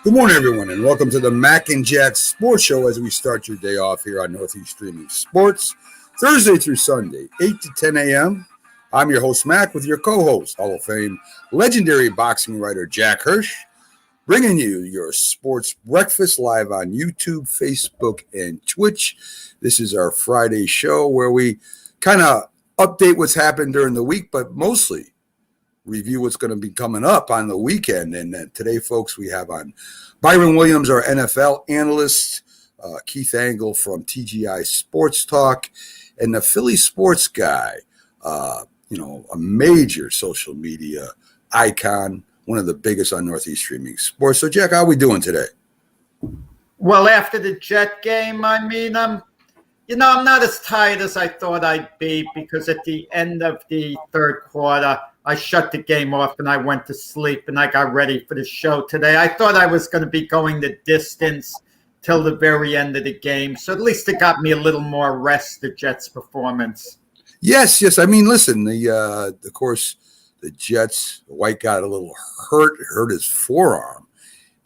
Good morning, everyone, and welcome to the Mac and Jack Sports Show as we start your day off here on Northeast Streaming Sports, Thursday through Sunday, 8 to 10 a.m. I'm your host, Mac, with your co-host, Hall of Fame legendary boxing writer Jack Hirsch, bringing you your sports breakfast live on YouTube, Facebook, and Twitch. This is our Friday show where we kind of update what's happened during the week, but mostly review what's going to be coming up on the weekend. And today, folks, we have on Byron Williams, our NFL analyst, Keith Angle from TGI Sports Talk, and the Philly sports guy, a major social media icon, one of the biggest on Northeast Streaming Sports. So, Jack, how are we doing today? Well, after the Jet game, I'm not as tired as I thought I'd be because at the end of the third quarter, I shut the game off and I went to sleep and I got ready for the show today. I thought I was going to be going the distance till the very end of the game. So at least it got me a little more rest, the Jets' performance. Yes. I mean, listen, of course, the Jets, White got a little hurt his forearm.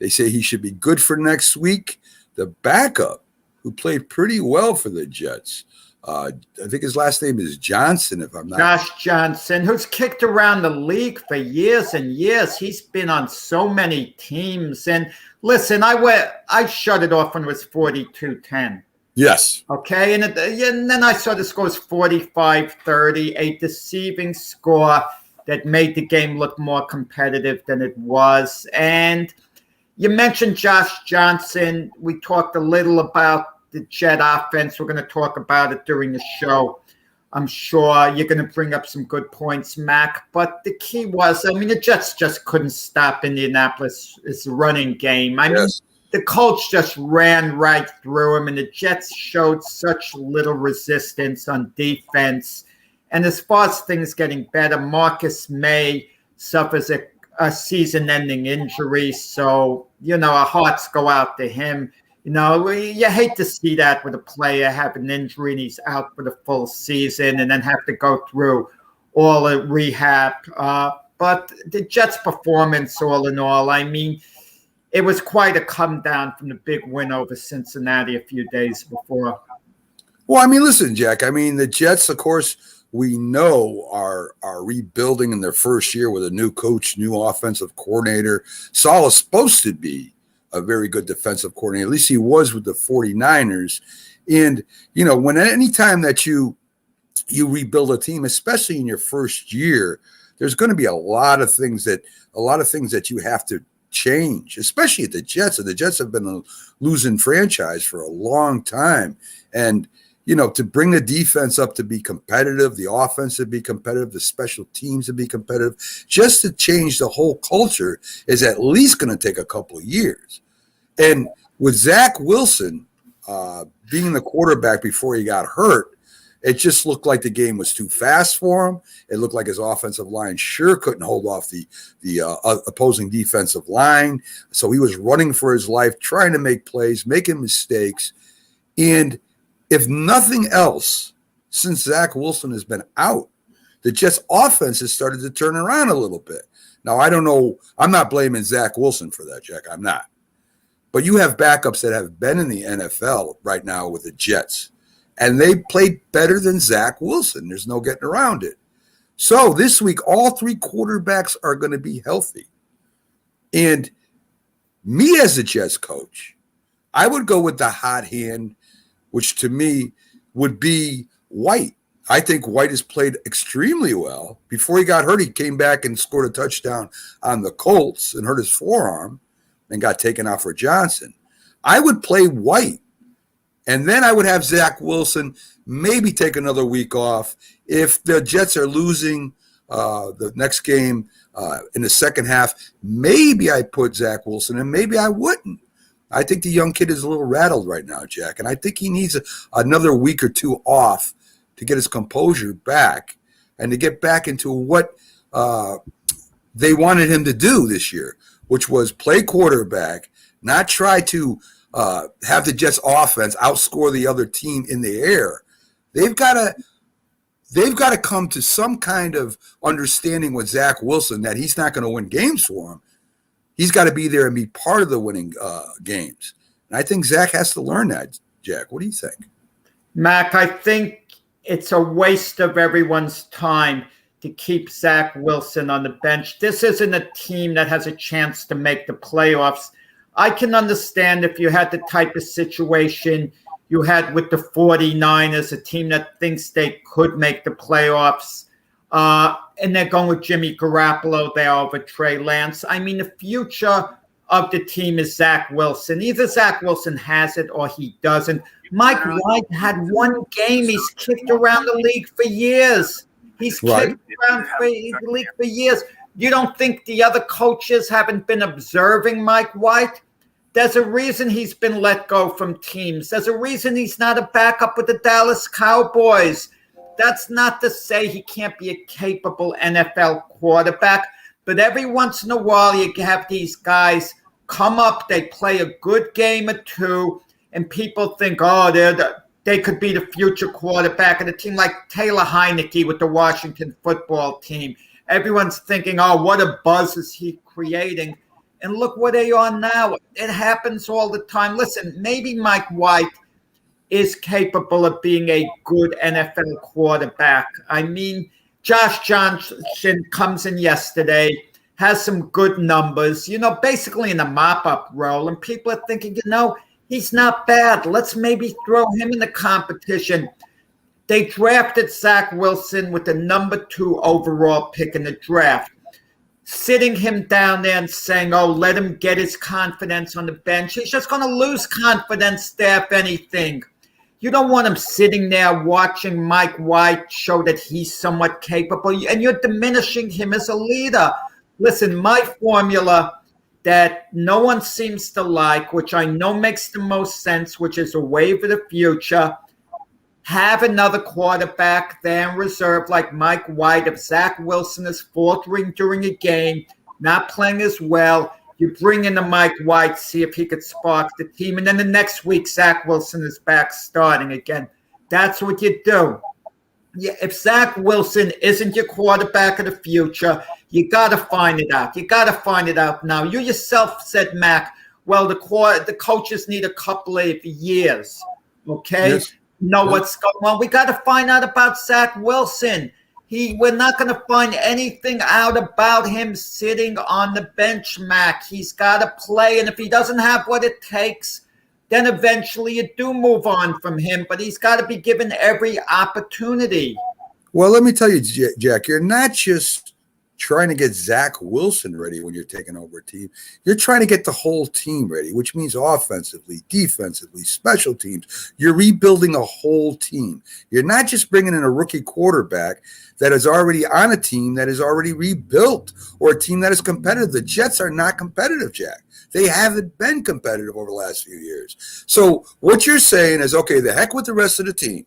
They say he should be good for next week. The backup, who played pretty well for the Jets, I think his last name is Johnson, if I'm not. Josh Johnson, who's kicked around the league for years and years. He's been on so many teams. And listen, I shut it off when it was 42-10. Yes. Okay. And then I saw the score was 45-30, a deceiving score that made the game look more competitive than it was. And you mentioned Josh Johnson. We talked a little about the Jet offense. We're going to talk about it during the show. I'm sure you're going to bring up some good points, Mac. But the key was, the Jets just couldn't stop Indianapolis' running game. The Colts just ran right through him, and the Jets showed such little resistance on defense. And as far as things getting better, Marcus May suffers a season-ending injury. So, our hearts go out to him. You hate to see that with a player have an injury and he's out for the full season and then have to go through all the rehab. But the Jets' performance, all in all, it was quite a come down from the big win over Cincinnati a few days before. Well, listen, Jack, the Jets, of course, we know are rebuilding in their first year with a new coach, new offensive coordinator. Saul is supposed to be a very good defensive coordinator. At least he was with the 49ers. And, anytime that you rebuild a team, especially in your first year, there's going to be a lot of things that you have to change, especially at the Jets. And the Jets have been a losing franchise for a long time. And, to bring the defense up to be competitive, the offense to be competitive, the special teams to be competitive, just to change the whole culture is at least going to take a couple of years. And with Zach Wilson being the quarterback before he got hurt, it just looked like the game was too fast for him. It looked like his offensive line sure couldn't hold off the opposing defensive line. So he was running for his life, trying to make plays, making mistakes. And if nothing else, since Zach Wilson has been out, the Jets' offense has started to turn around a little bit. Now, I don't know. I'm not blaming Zach Wilson for that, Jack. I'm not. But you have backups that have been in the NFL right now with the Jets, and they played better than Zach Wilson. There's no getting around it. So this week, all three quarterbacks are going to be healthy. And me as a Jets coach, I would go with the hot hand, which to me would be White. I think White has played extremely well. Before he got hurt, he came back and scored a touchdown on the Colts and hurt his forearm and got taken out for Johnson. I would play White, and then I would have Zach Wilson maybe take another week off. If the Jets are losing the next game in the second half, maybe I put Zach Wilson, and maybe I wouldn't. I think the young kid is a little rattled right now, Jack, and I think he needs another week or two off to get his composure back and to get back into what they wanted him to do this year, which was play quarterback, not try to have the Jets offense outscore the other team in the air. They've got to come to some kind of understanding with Zach Wilson that he's not going to win games for him. He's got to be there and be part of the winning games. And I think Zach has to learn that, Jack. What do you think? Mac, I think it's a waste of everyone's time to keep Zach Wilson on the bench. This isn't a team that has a chance to make the playoffs. I can understand if you had the type of situation you had with the 49ers, a team that thinks they could make the playoffs, and they're going with Jimmy Garoppolo there over Trey Lance. I mean, the future of the team is Zach Wilson. Either Zach Wilson has it or he doesn't. Mike White had one game. He's kicked around the league for years. He's kicked around the league for years. You don't think the other coaches haven't been observing Mike White? There's a reason he's been let go from teams. There's a reason he's not a backup with the Dallas Cowboys. That's not to say he can't be a capable NFL quarterback, but every once in a while you have these guys come up, they play a good game or two, and people think, oh, they could be the future quarterback of the team, like Taylor Heineke with the Washington football team. Everyone's thinking, oh, what a buzz is he creating. And look where they are now. It happens all the time. Listen, maybe Mike White is capable of being a good NFL quarterback. I mean, Josh Johnson comes in yesterday, has some good numbers, basically in a mop-up role. And people are thinking, he's not bad. Let's maybe throw him in the competition. They drafted Zach Wilson with the number 2 overall pick in the draft. Sitting him down there and saying, oh, let him get his confidence on the bench. He's just going to lose confidence there, if anything. You don't want him sitting there watching Mike White show that he's somewhat capable, and you're diminishing him as a leader. Listen, my formula that no one seems to like, which I know makes the most sense, which is a wave of the future, have another quarterback there in reserve like Mike White. If Zach Wilson is faltering during a game, not playing as well, you bring in the Mike White, see if he could spark the team. And then the next week, Zach Wilson is back starting again. That's what you do. Yeah, if Zach Wilson isn't your quarterback of the future, you got to find it out. You got to find it out now. You yourself said, Mac, well, the coaches need a couple of years, okay? Yes. Know what's going on. We got to find out about Zach Wilson. We're not going to find anything out about him sitting on the bench, Mac. He's got to play, and if he doesn't have what it takes, then eventually you do move on from him, but he's got to be given every opportunity. Well, let me tell you, Jack, you're not just trying to get Zach Wilson ready when you're taking over a team. You're trying to get the whole team ready, which means offensively, defensively, special teams. You're rebuilding a whole team. You're not just bringing in a rookie quarterback that is already on a team that is already rebuilt or a team that is competitive. The Jets are not competitive, Jack. They haven't been competitive over the last few years. So what you're saying is, okay, the heck with the rest of the team.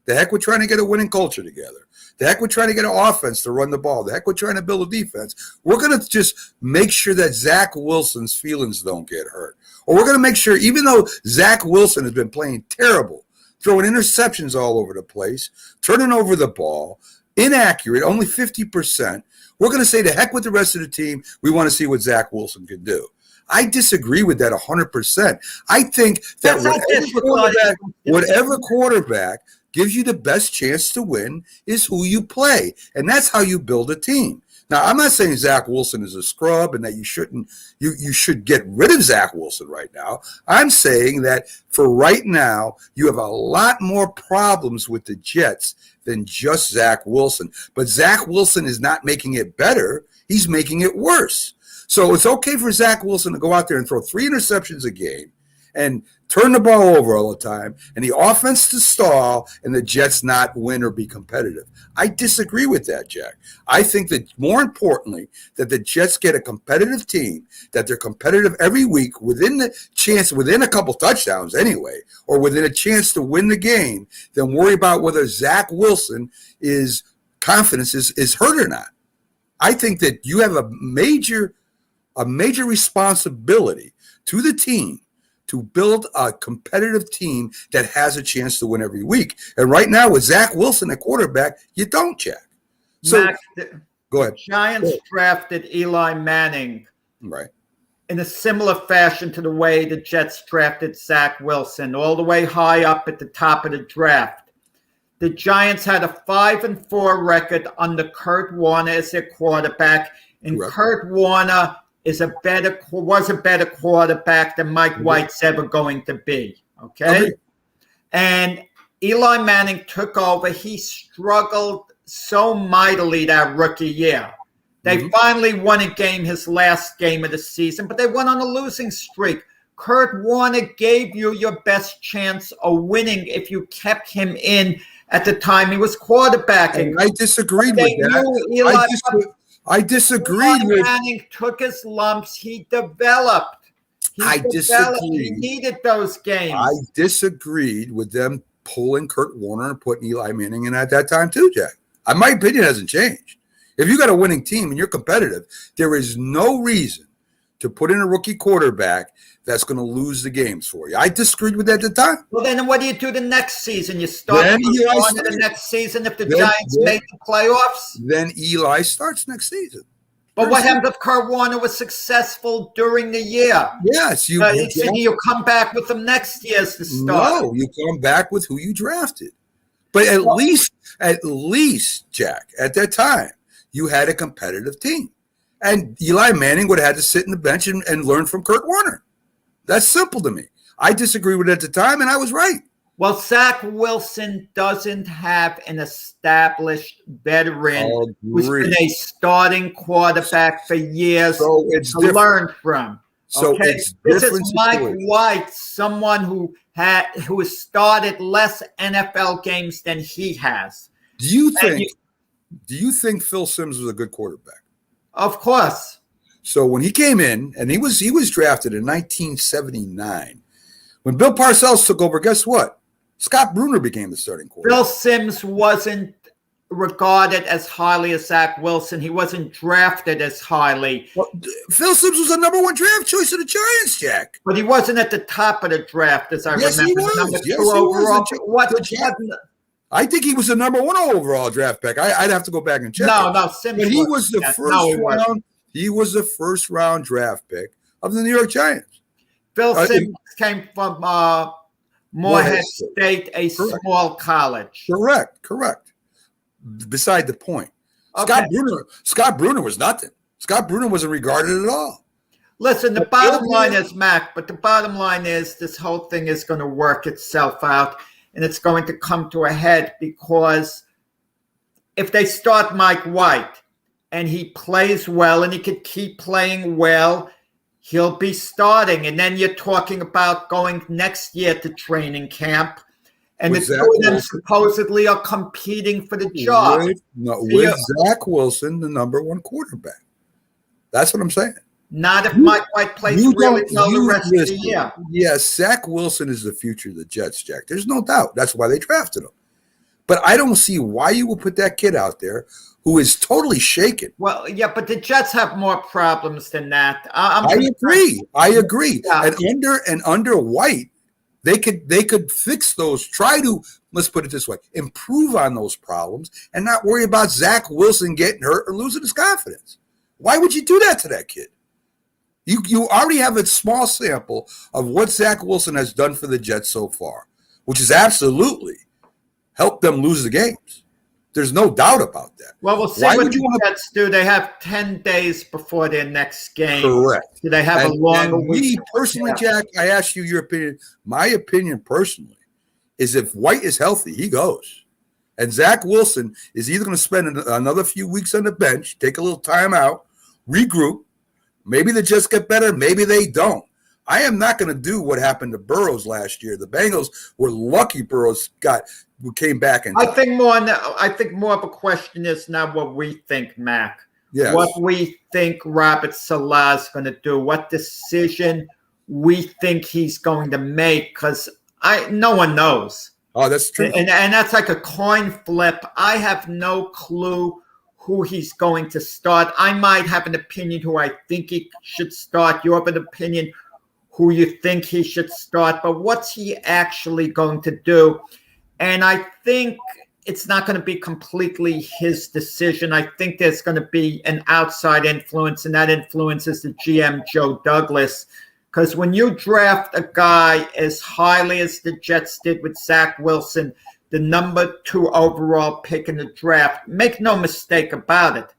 The heck with trying to get a winning culture together. The heck with trying to get an offense to run the ball. The heck with trying to build a defense. We're going to just make sure that Zach Wilson's feelings don't get hurt. Or we're going to make sure, even though Zach Wilson has been playing terrible, throwing interceptions all over the place, turning over the ball, inaccurate, only 50%, we're going to say the heck with the rest of the team. We want to see what Zach Wilson can do. I disagree with that 100%. I think that whatever quarterback gives you the best chance to win is who you play. And that's how you build a team. Now, I'm not saying Zach Wilson is a scrub and that you should get rid of Zach Wilson right now. I'm saying that for right now, you have a lot more problems with the Jets than just Zach Wilson. But Zach Wilson is not making it better. He's making it worse. So it's okay for Zach Wilson to go out there and throw 3 interceptions a game and turn the ball over all the time, and the offense to stall, and the Jets not win or be competitive. I disagree with that, Jack. I think that more importantly, that the Jets get a competitive team, that they're competitive every week within a couple touchdowns anyway, or within a chance to win the game, than worry about whether Zach Wilson confidence is hurt or not. I think that you have a major responsibility to the team to build a competitive team that has a chance to win every week. And right now with Zach Wilson at quarterback, you don't, Jack. So Mac, go ahead. Giants drafted Eli Manning. Right. in a similar fashion to the way the Jets drafted Zach Wilson, all the way high up at the top of the draft. The Giants had a 5-4 record under Kurt Warner as their quarterback, and Correct. Kurt Warner was a better quarterback than Mike White's ever going to be. Okay, and Eli Manning took over. He struggled so mightily that rookie year. They finally won a game, his last game of the season, but they went on a losing streak. Kurt Warner gave you your best chance of winning if you kept him in at the time he was quarterbacking. And I disagreed with that. I disagreed Eli with. Manning took his lumps. He developed. Disagree. He needed those games. I disagreed with them pulling Kurt Warner and putting Eli Manning in at that time too, Jack. My opinion hasn't changed. If you got a winning team and you're competitive, there is no reason to put in a rookie quarterback that's going to lose the games for you. I disagreed with that at the time. Well, then what do you do the next season? You start on the next season if the Giants make the playoffs? Then Eli starts next season. But what happened if Kurt Warner was successful during the year? Yes. You come back with them next year as the start. No, you come back with who you drafted. But at least, Jack, at that time, you had a competitive team. And Eli Manning would have had to sit in the bench and learn from Kurt Warner. That's simple to me. I disagree with it at the time, and I was right. Well, Zach Wilson doesn't have an established veteran who's been a starting quarterback for years to learn from. So this is Mike White, someone who has started less NFL games than he has. Do you think Phil Simms was a good quarterback? Of course. So when he came in, and he was drafted in 1979, when Bill Parcells took over, guess what? Scott Bruner became the starting quarterback. Bill Simms wasn't regarded as highly as Zach Wilson. He wasn't drafted as highly. Well, Phil Simms was the number one draft choice of the Giants, Jack. But he wasn't at the top of the draft, as I remember. He was. Number yes, 2 he overall. was. I think he was the number 1 overall draft pick. I'd have to go back and check. No, Simms. But he was the first round. He was the first round draft pick of the New York Giants. Phil Simms came from Morehead State, a small college. Correct. Beside the point. Okay. Scott Bruner was nothing. Scott Bruner wasn't regarded at all. Listen, the bottom line is, Mac, but the bottom line is this whole thing is going to work itself out, and it's going to come to a head because if they start Mike White and he plays well and he could keep playing well, he'll be starting. And then you're talking about going next year to training camp. And the two of them supposedly are competing for the job. With Zach Wilson, the number 1 quarterback. That's what I'm saying. Not if Mike White plays really well the rest of the year. Yes, Zach Wilson is the future of the Jets, Jack. There's no doubt. That's why they drafted him. But I don't see why you would put that kid out there who is totally shaken. Well, yeah, but the Jets have more problems than that. I agree. Yeah. And under White, they could fix those. Let's put it this way, improve on those problems and not worry about Zach Wilson getting hurt or losing his confidence. Why would you do that to that kid? You already have a small sample of what Zach Wilson has done for the Jets so far, which is absolutely helped them lose the games. There's no doubt about that. Well, we'll see what the Jets do. They have 10 days before their next game. Correct. Do they have a longer week? Me personally, Jack, I ask you your opinion. My opinion personally is if White is healthy, he goes. And Zach Wilson is either going to spend another few weeks on the bench, take a little time out, regroup. Maybe they just get better. Maybe they don't. I am not going to do what happened to Burrows last year. The Bengals were lucky Burrows came back. I think more of a question is not what we think, Mac. Yes. What we think Robert Saleh is going to do. What decision we think he's going to make. Because no one knows. Oh, that's true. And that's like a coin flip. I have no clue who he's going to start. I might have an opinion who I think he should start. You have an opinion who you think he should start, but what's he actually going to do? And I think it's not going to be completely his decision. I think there's going to be an outside influence, and that influence is the GM, Joe Douglas. Because when you draft a guy as highly as the Jets did with Zach Wilson, the number 2 overall pick in the draft, make no mistake about it,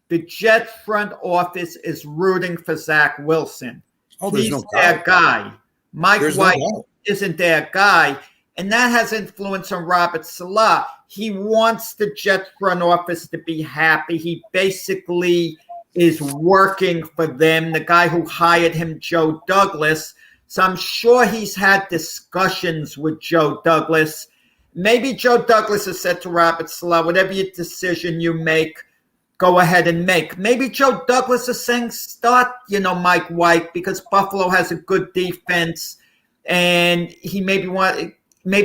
the Jet front office is rooting for Zach Wilson. Oh, there's He's no their doubt. guy. Mike There's White no doubt. isn't their guy. And that has influence on Robert Saleh. He wants the Jet front office to be happy. He basically is working for them. The guy who hired him, Joe Douglas. So I'm sure he's had discussions with Joe Douglas. Maybe Joe Douglas has said to Robert Saleh, whatever your decision you make, go ahead and make. Maybe Joe Douglas is saying start, Mike White, because Buffalo has a good defense, and he maybe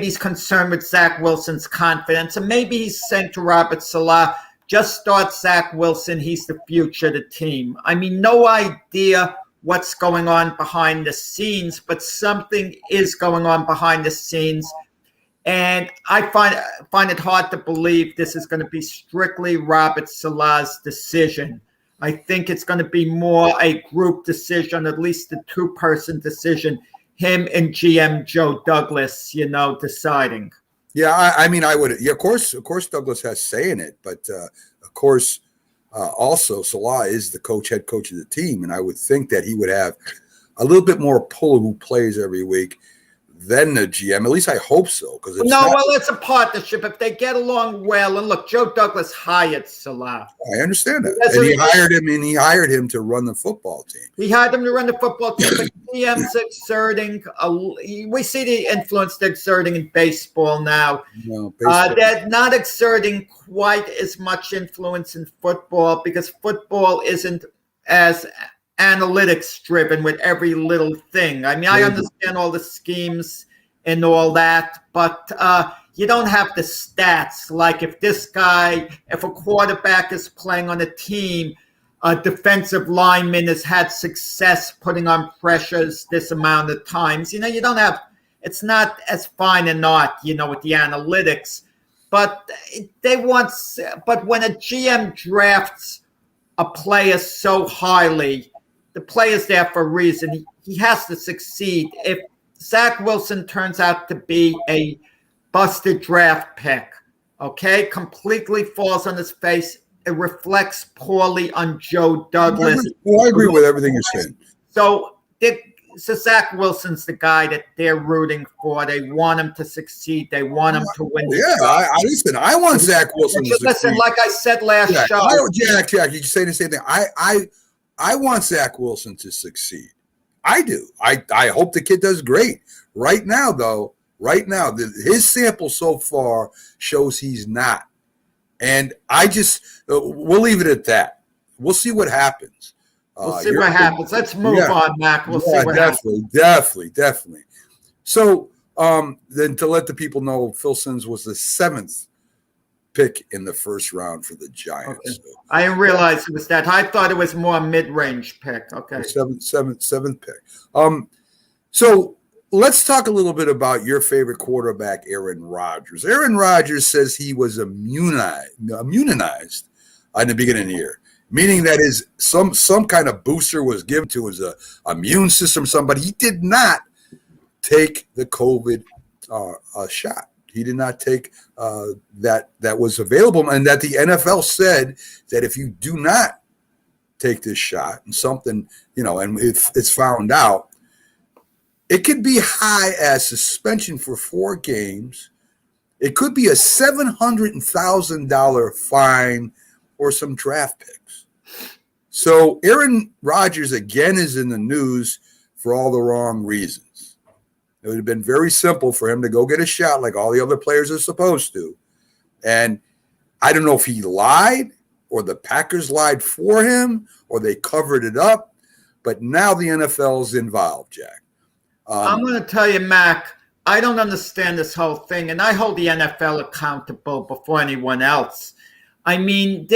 he's concerned with Zach Wilson's confidence, and maybe he's saying to Robert Saleh, just start Zach Wilson. He's the future of the team. I mean, no idea what's going on behind the scenes, but something is going on behind the scenes. And I find it hard to believe this is going to be strictly Robert Saleh's decision. I think it's going to be more a group decision, at least a 2-person decision, him and GM Joe Douglas, deciding. Yeah, I mean, I would. Yeah, of course, Douglas has say in it, but of course, also Saleh is the head coach of the team, and I would think that he would have a little bit more pull who plays every week than the GM. At least I hope so. Because it's a partnership. If they get along well, and look, Joe Douglas hired Saleh. I understand that, and he hired him to run the football team. He hired him to run the football team. But GM's exerting. We see the influence they're exerting in baseball now. No, baseball. They're not exerting quite as much influence in football because football isn't as analytics driven with every little thing. I mean, I understand all the schemes and all that, but you don't have the stats. Like if a quarterback is playing on a team, a defensive lineman has had success putting on pressures this amount of times. You don't have, it's not as fine an art, with the analytics, but when a GM drafts a player so highly, the player's there for a reason. He has to succeed. If Zach Wilson turns out to be a busted draft pick, completely falls on his face, it reflects poorly on Joe Douglas. I agree with everything you're saying. So Zach Wilson's the guy that they're rooting for. They want him to succeed. They want him to win. Yeah, listen, I want Zach Wilson to succeed. Listen, like I said last show. Jack, you say the same thing. I want Zach Wilson to succeed. I do. I hope the kid does great. Right now, his sample so far shows he's not. And we'll leave it at that. We'll see what happens. We'll see what happens. Let's move on, Mac. We'll see what happens. Definitely. So then to let the people know, Phil Simms was the 7th pick in the first round for the Giants. Okay. So, I didn't realize it was that. I thought it was more mid-range pick. Okay. Seventh pick. So let's talk a little bit about your favorite quarterback, Aaron Rodgers. Aaron Rodgers says he was immunized in the beginning of the year, meaning that some kind of booster was given to his immune system. Somebody he did not take the COVID shot. He did not take that was available, and that the NFL said that if you do not take this shot and something, and if it's found out, it could be high as suspension for 4 games. It could be a $700,000 fine or some draft picks. So Aaron Rodgers again is in the news for all the wrong reasons. It would have been very simple for him to go get a shot like all the other players are supposed to. And I don't know if he lied or the Packers lied for him or they covered it up. But now the NFL is involved, Jack. I'm going to tell you, Mac, I don't understand this whole thing. And I hold the NFL accountable before anyone else. I mean,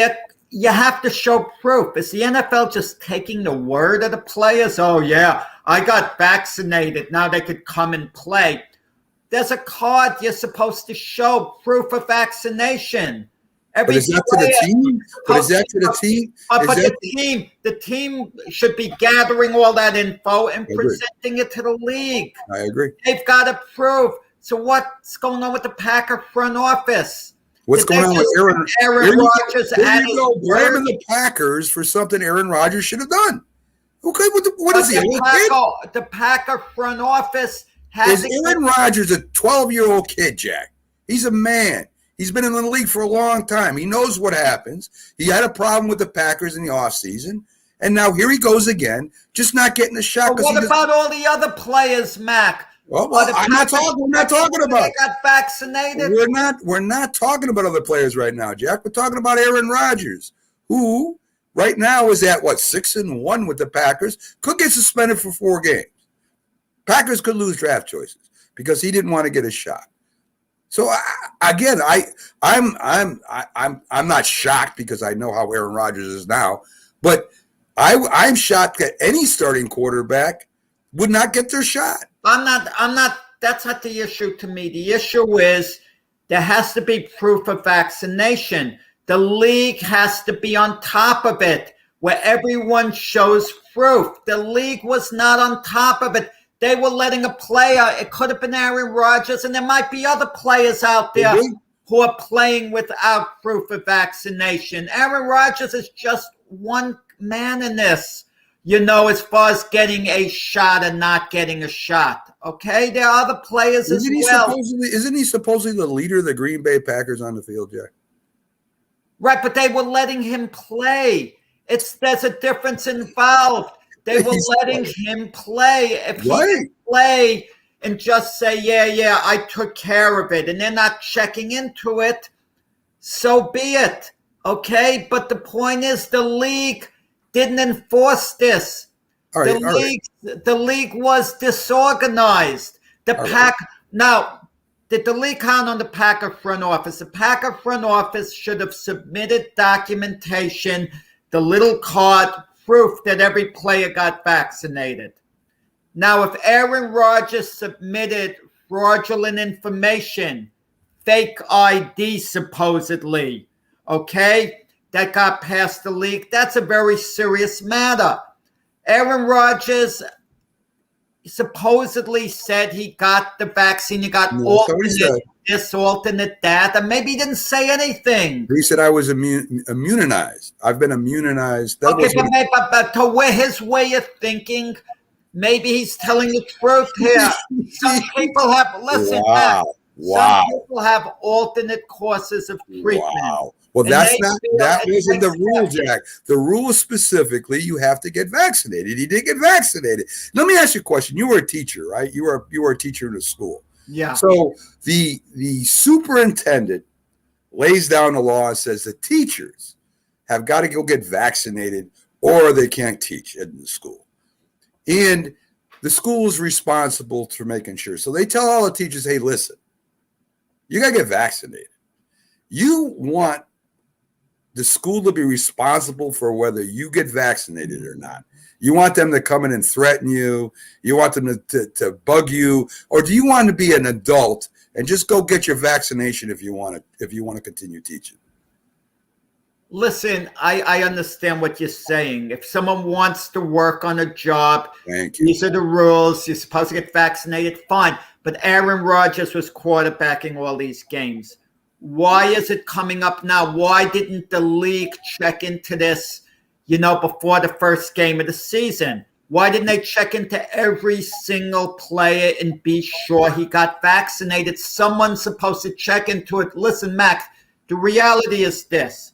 you have to show proof. Is the NFL just taking the word of the players? Oh, yeah, I got vaccinated. Now they could come and play. There's a card you're supposed to show proof of vaccination. But is that to the team? But is that to the team? But the team should be gathering all that info and presenting it to the league. I agree. They've got to prove. So what's going on with the Packer front office? What's going on with Aaron Rodgers? There you go, blaming the Packers for something Aaron Rodgers should have done. Okay, what is he? The Packer front office has. Is Aaron Rodgers a 12-year-old kid, Jack? He's a man. He's been in the league for a long time. He knows what happens. He had a problem with the Packers in the offseason, and now here he goes again, just not getting a shot. But what about all the other players, Mac? Well, we're not talking about. They got vaccinated. We're not talking about other players right now, Jack. We're talking about Aaron Rodgers, who right now is at 6-1 with the Packers. Could get suspended for 4 games. Packers could lose draft choices because he didn't want to get a shot. So I'm not shocked because I know how Aaron Rodgers is now, but I'm shocked that any starting quarterback would not get their shot. I'm not. That's not the issue to me. The issue is there has to be proof of vaccination. The league has to be on top of it, where everyone shows proof. The league was not on top of it. They were letting a player, it could have been Aaron Rodgers, and there might be other players out there who are playing without proof of vaccination. Aaron Rodgers is just one man in this, as far as getting a shot and not getting a shot. Okay? There are other players as well. Isn't he supposedly the leader of the Green Bay Packers on the field, Jack? Right, but they were letting him play. There's a difference involved. They were letting him play. If he didn't play and just say, yeah, I took care of it, and they're not checking into it, so be it. Okay? But the point is the league didn't enforce this. The league was disorganized. Now, did the league count on the Packer front office? The Packer front office should have submitted documentation, the little card, proof that every player got vaccinated. Now, if Aaron Rodgers submitted fraudulent information, fake ID supposedly, that got past the league, that's a very serious matter. Aaron Rodgers supposedly said he got the vaccine, he got alternate this, alternate that, and maybe he didn't say anything. He said I was immunized. I've been immunized. But to his way of thinking, maybe he's telling the truth here. Some people have, some people have alternate courses of treatment. Wow. Well, that wasn't the rule, Jack. The rule specifically, you have to get vaccinated. He did get vaccinated. Let me ask you a question. You were a teacher, right? You were a teacher in a school. Yeah. So the superintendent lays down the law and says the teachers have got to go get vaccinated or they can't teach in the school. And the school is responsible for making sure. So they tell all the teachers, hey, listen, you got to get vaccinated. You want the school to be responsible for whether you get vaccinated or not. You want them to come in and threaten you. You want them to bug you, or do you want to be an adult and just go get your vaccination if you want to continue teaching? Listen, I understand what you're saying. If someone wants to work on a job, these are the rules. You're supposed to get vaccinated, fine. But Aaron Rodgers was quarterbacking all these games. Why is it coming up now? Why didn't the league check into this, before the first game of the season? Why didn't they check into every single player and be sure he got vaccinated? Someone's supposed to check into it. Listen, Max, the reality is this.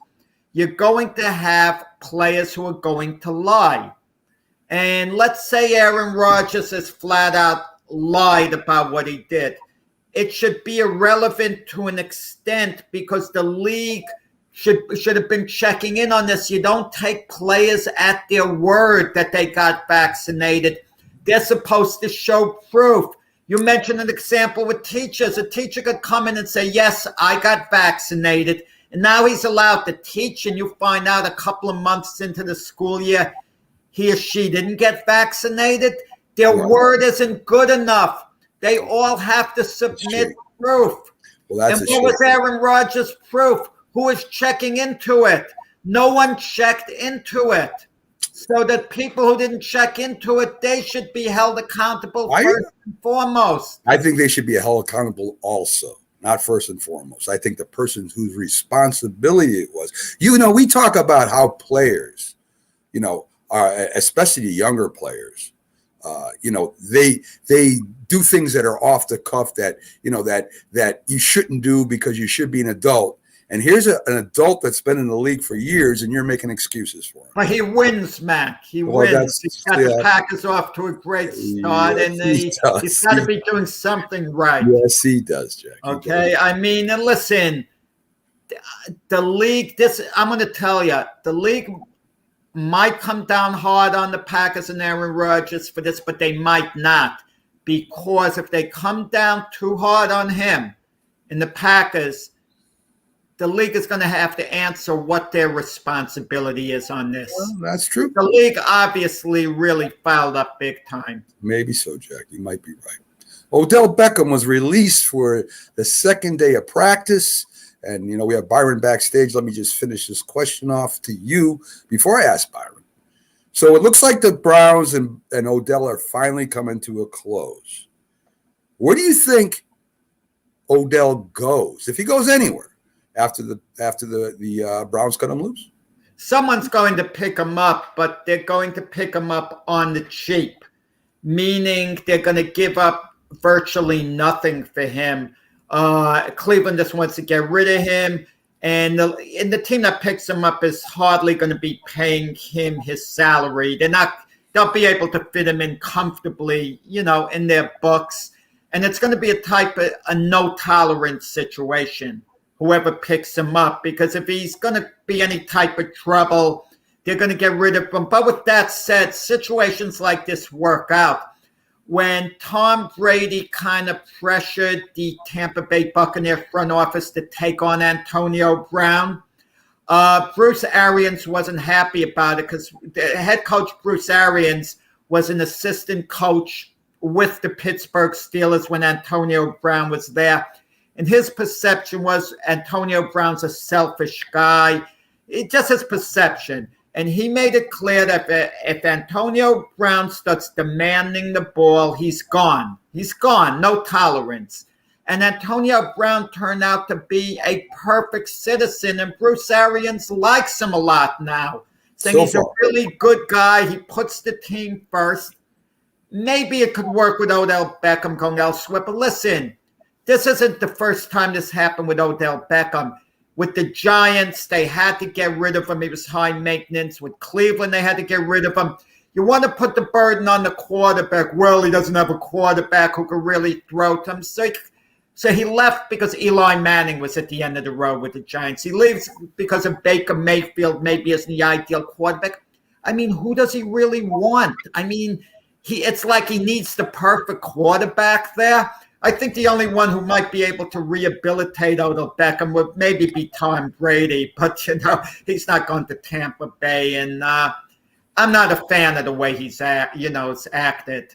You're going to have players who are going to lie. And let's say Aaron Rodgers has flat out lied about what he did. It should be irrelevant to an extent because the league should have been checking in on this. You don't take players at their word that they got vaccinated. They're supposed to show proof. You mentioned an example with teachers. A teacher could come in and say, yes, I got vaccinated. And now he's allowed to teach, and you find out a couple of months into the school year, he or she didn't get vaccinated. Their word isn't good enough. They all have to submit proof. Well, that's and what was Aaron Rodgers' proof? Who was checking into it? No one checked into it. So that people who didn't check into it, they should be held accountable first and foremost. I think they should be held accountable also, not first and foremost. I think the person whose responsibility it was. We talk about how players, especially the younger players, they do things that are off the cuff that you shouldn't do because you should be an adult. And here's an adult that's been in the league for years, and you're making excuses for him. But he wins, Mac. He wins. He's got the Packers off to a great start, and he's got to be doing something right. Yes, he does, Jack. Okay, I mean, and listen, the league. I'm going to tell you, the league might come down hard on the Packers and Aaron Rodgers for this, but they might not, because if they come down too hard on him and the Packers, the league is going to have to answer what their responsibility is on this. Well, that's true. The league obviously really fouled up big time. Maybe so, Jack. You might be right. Odell Beckham was released for the second day of practice. And, we have Byron backstage. Let me just finish this question off to you before I ask Byron. So it looks like the Browns and Odell are finally coming to a close. Where do you think Odell goes, if he goes anywhere? After the Browns cut him loose? Someone's going to pick him up, but they're going to pick him up on the cheap, meaning they're going to give up virtually nothing for him. Cleveland just wants to get rid of him, and the team that picks him up is hardly going to be paying him his salary. They'll be able to fit him in comfortably, in their books, and it's going to be a no tolerance situation. Whoever picks him up, because if he's going to be any type of trouble, they're going to get rid of him. But with that said, situations like this work out. When Tom Brady kind of pressured the Tampa Bay Buccaneers front office to take on Antonio Brown, Bruce Arians wasn't happy about it because the head coach Bruce Arians was an assistant coach with the Pittsburgh Steelers when Antonio Brown was there. And his perception was Antonio Brown's a selfish guy. It just his perception. And he made it clear that if Antonio Brown starts demanding the ball, he's gone. He's gone. No tolerance. And Antonio Brown turned out to be a perfect citizen. And Bruce Arians likes him a lot now. Saying he's a really good guy. He puts the team first. Maybe it could work with Odell Beckham going elsewhere. But listen, this isn't the first time this happened with Odell Beckham. With the Giants, they had to get rid of him. He was high maintenance. With Cleveland, they had to get rid of him. You want to put the burden on the quarterback. Well, he doesn't have a quarterback who can really throw to him. So he left because Eli Manning was at the end of the road with the Giants. He leaves because of Baker Mayfield maybe isn't the ideal quarterback. I mean, who does he really want? I mean, it's like he needs the perfect quarterback there. I think the only one who might be able to rehabilitate Odell Beckham would maybe be Tom Brady, but he's not going to Tampa Bay, and I'm not a fan of the way he's acted.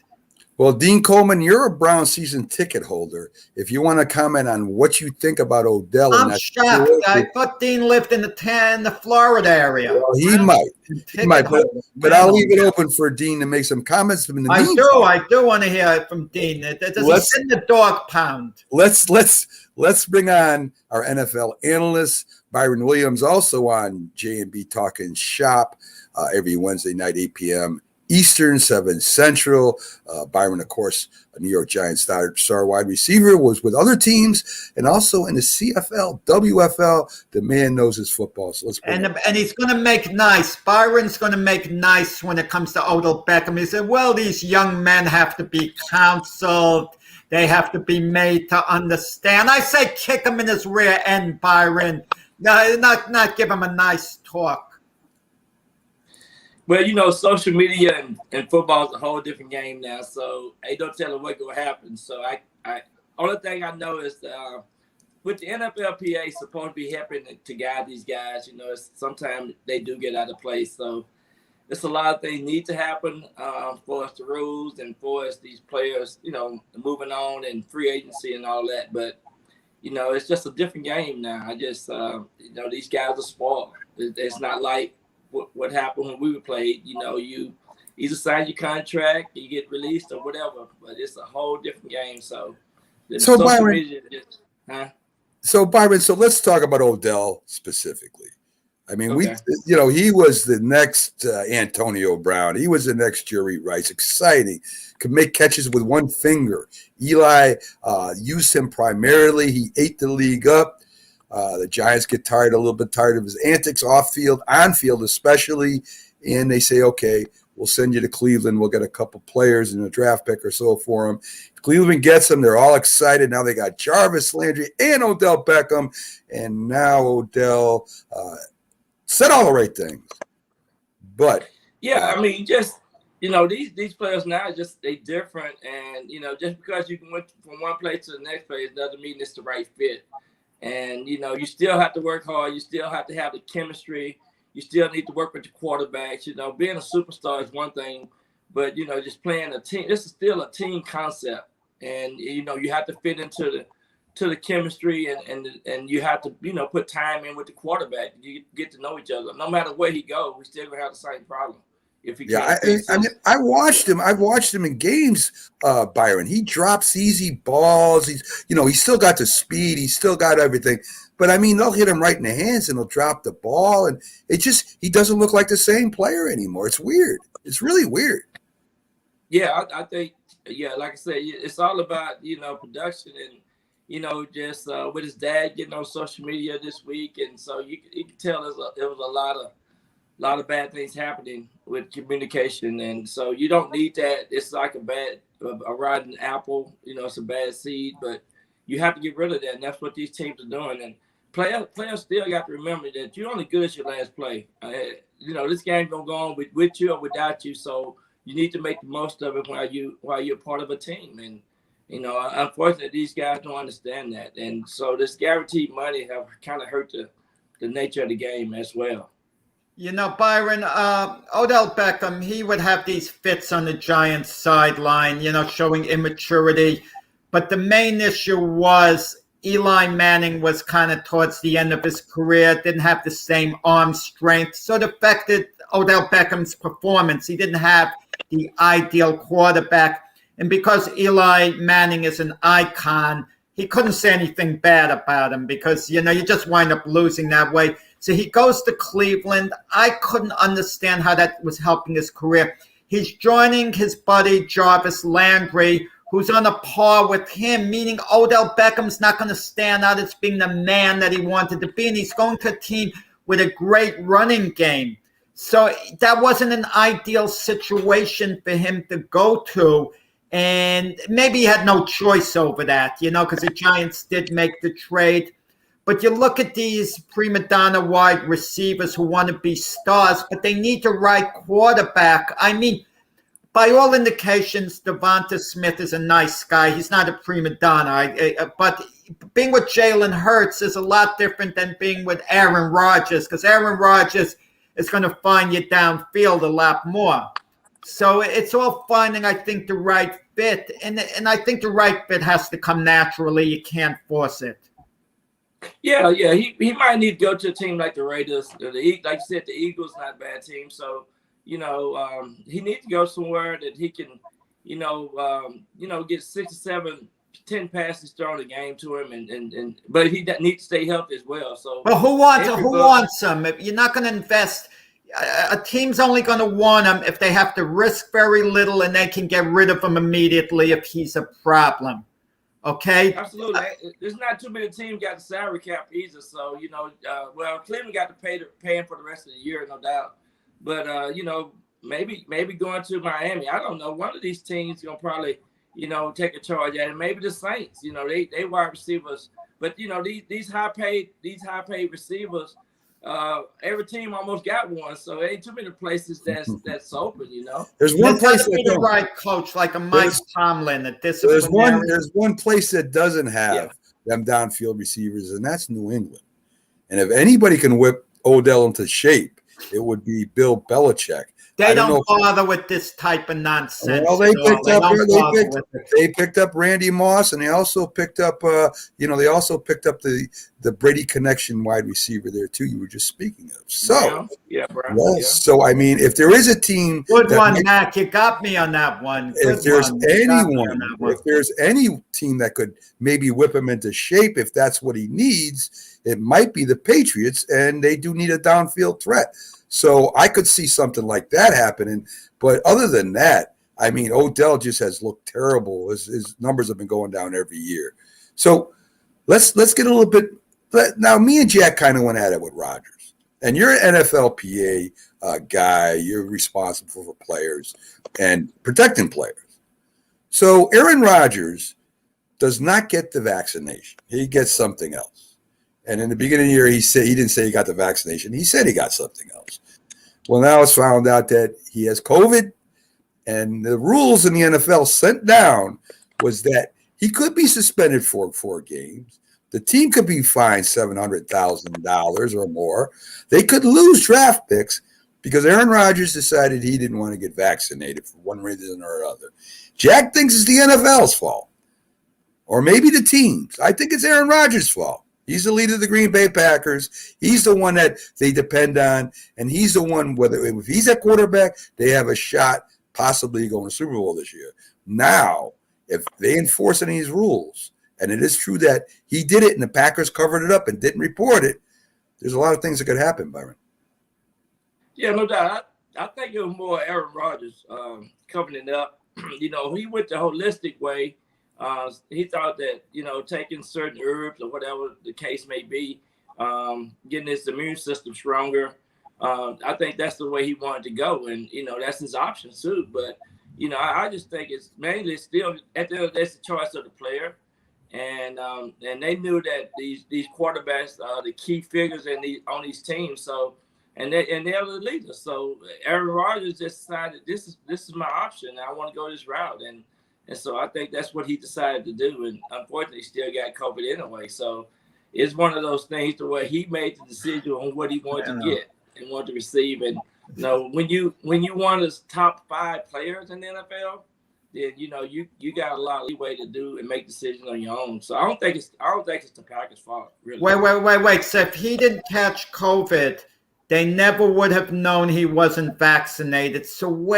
Well, Dean Coleman, you're a Brown season ticket holder. If you want to comment on what you think about Odell, I'm shocked. I thought Dean lived in the Florida area. Well, he might, but I'll leave it open for Dean to make some comments. I do want to hear it from Dean. Does he sit in the dog pound? Let's bring on our NFL analyst Byron Williams, also on J&B Talking Shop every Wednesday night, 8 p.m. Eastern, 7 Central. Byron, of course, a New York Giants star wide receiver, was with other teams and also in the CFL, WFL. The man knows his football. So let's and he's going to make nice. Byron's going to make nice when it comes to Odell Beckham. He said, well, these young men have to be counseled. They have to be made to understand. I say kick him in his rear end, Byron. No, not give him a nice talk. Well, social media and football is a whole different game now. So ain't no telling what will happen. So I only thing I know is with the NFLPA supposed to be helping to guide these guys. Sometimes they do get out of place. So it's a lot of things need to happen for us the rules and for us these players, moving on and free agency and all that. But it's just a different game now. I just these guys are spoiled. It's not like what happened when we were played. You either sign your contract, you get released or whatever. But it's a whole different game. So Byron, so let's talk about Odell specifically. I mean, okay. he was the next Antonio Brown. He was the next Jerry Rice. Exciting. Could make catches with one finger. Eli used him primarily. He ate the league up. The Giants get a little bit tired of his antics off field, on field especially, and they say, okay, we'll send you to Cleveland. We'll get a couple players and a draft pick or so for him. Cleveland gets him. They're all excited. Now they got Jarvis Landry and Odell Beckham, and now Odell said all the right things. But yeah, I mean, just these players now they different, and just because you can went from one place to the next place doesn't mean it's the right fit. And you still have to work hard. You still have to have the chemistry. You still need to work with your quarterbacks. Being a superstar is one thing, but just playing a team. This is still a team concept, and you have to fit into the chemistry, and you have to put time in with the quarterback. You get to know each other. No matter where he goes, we still gonna have the same problem. If he I watched him. I've watched him in games, Byron. He drops easy balls. He's still got the speed. He's still got everything. But I mean, they'll hit him right in the hands and he'll drop the ball, and he doesn't look like the same player anymore. It's weird. It's really weird. Yeah, I think like I said, it's all about production and. Just with his dad getting on social media this week, and so you can tell there was a lot of bad things happening with communication, and so you don't need that. It's like a rotten apple, it's a bad seed, but you have to get rid of that, and that's what these teams are doing. And players still got to remember that you're only good as your last play. This game gonna go on with you or without you, so you need to make the most of it while you're part of a team. And unfortunately, these guys don't understand that. And so this guaranteed money have kind of hurt the nature of the game as well. Byron, Odell Beckham, he would have these fits on the Giants sideline, showing immaturity. But the main issue was Eli Manning was kind of towards the end of his career, didn't have the same arm strength. So it affected Odell Beckham's performance. He didn't have the ideal quarterback. And because Eli Manning is an icon, he couldn't say anything bad about him because, you just wind up losing that way. So he goes to Cleveland. I couldn't understand how that was helping his career. He's joining his buddy Jarvis Landry, who's on a par with him, meaning Odell Beckham's not going to stand out as being the man that he wanted to be. And he's going to a team with a great running game. So that wasn't an ideal situation for him to go to. And maybe he had no choice over that, because the Giants did make the trade. But you look at these prima donna wide receivers who want to be stars, but they need the right quarterback. I mean, by all indications, Devonta Smith is a nice guy. He's not a prima donna. But being with Jalen Hurts is a lot different than being with Aaron Rodgers, because Aaron Rodgers is going to find you downfield a lot more. So it's all finding, I think, the right fit. And I think the right fit has to come naturally. You can't force it. Yeah. He might need to go to a team like the Raiders. Like you said, the Eagles not a bad team. So, he needs to go somewhere that he can, get 6 or 7, 10 passes thrown a game to him. But he needs to stay healthy as well. So, but who wants him? If you're not going to invest. A team's only going to want him if they have to risk very little and they can get rid of him immediately if he's a problem. Okay? Absolutely. There's not too many teams got the salary cap either. So, Cleveland got to pay him for the rest of the year, no doubt. But, maybe going to Miami. I don't know. One of these teams is going to probably, take a charge at it. Maybe the Saints, they wide receivers. But, these high-paid receivers, every team almost got one, so there ain't too many places that's open. There's one place that the right coach, like a Mike Tomlin. There's one place that doesn't have them downfield receivers, and that's New England. And if anybody can whip Odell into shape, it would be Bill Belichick. They don't know don't bother with this type of nonsense. well, they picked up bother with it. they picked up Randy Moss, and they also picked up they also picked up the Brady connection wide receiver there too. You were just speaking of. So Brown, yes, so I mean, if there is a team, Good one, Mac. You got me on that one. Good if there's one. You got me on anyone, that one. if there's any team that could maybe whip him into shape, if that's what he needs, it might be the Patriots, and they do need a downfield threat. So I could see something like that happening. But other than that, I mean, Odell just has looked terrible. His numbers have been going down every year. So let's get a little bit. Now, me and Jack kind of went at it with Rodgers. And you're an NFLPA guy. You're responsible for players and protecting players. So Aaron Rodgers does not get the vaccination. He gets something else. And in the beginning of the year, he didn't say he got the vaccination. He said he got something else. Well, now it's found out that he has COVID, and the rules in the NFL sent down was that he could be suspended for 4 games. The team could be fined $700,000 or more. They could lose draft picks because Aaron Rodgers decided he didn't want to get vaccinated for one reason or other. Jack thinks it's the NFL's fault, or maybe the team's. I think it's Aaron Rodgers' fault. He's the leader of the Green Bay Packers. He's the one that they depend on, and he's the one, if he's at quarterback, they have a shot possibly going to Super Bowl this year. Now, if they enforce any of these rules, and it is true that he did it and the Packers covered it up and didn't report it, there's a lot of things that could happen, Byron. Yeah, no doubt. I think it was more Aaron Rodgers covering it up. He went the holistic way. He thought that, taking certain herbs or whatever the case may be, getting his immune system stronger, I think that's the way he wanted to go. And, that's his option too. But, I just think it's mainly still at the end of the day, it's the choice of the player. And they knew that these quarterbacks are the key figures on these teams. So, and they're the leaders. So Aaron Rodgers just decided this is my option. I want to go this route. And so I think that's what he decided to do. And unfortunately, he still got COVID anyway. So it's one of those things to where he made the decision on what he wanted to get and wanted to receive. And when you want his top 5 players in the NFL, then you got a lot of leeway to do and make decisions on your own. So I don't think it's the Packers' fault. Really. Wait. So if he didn't catch COVID, they never would have known he wasn't vaccinated. So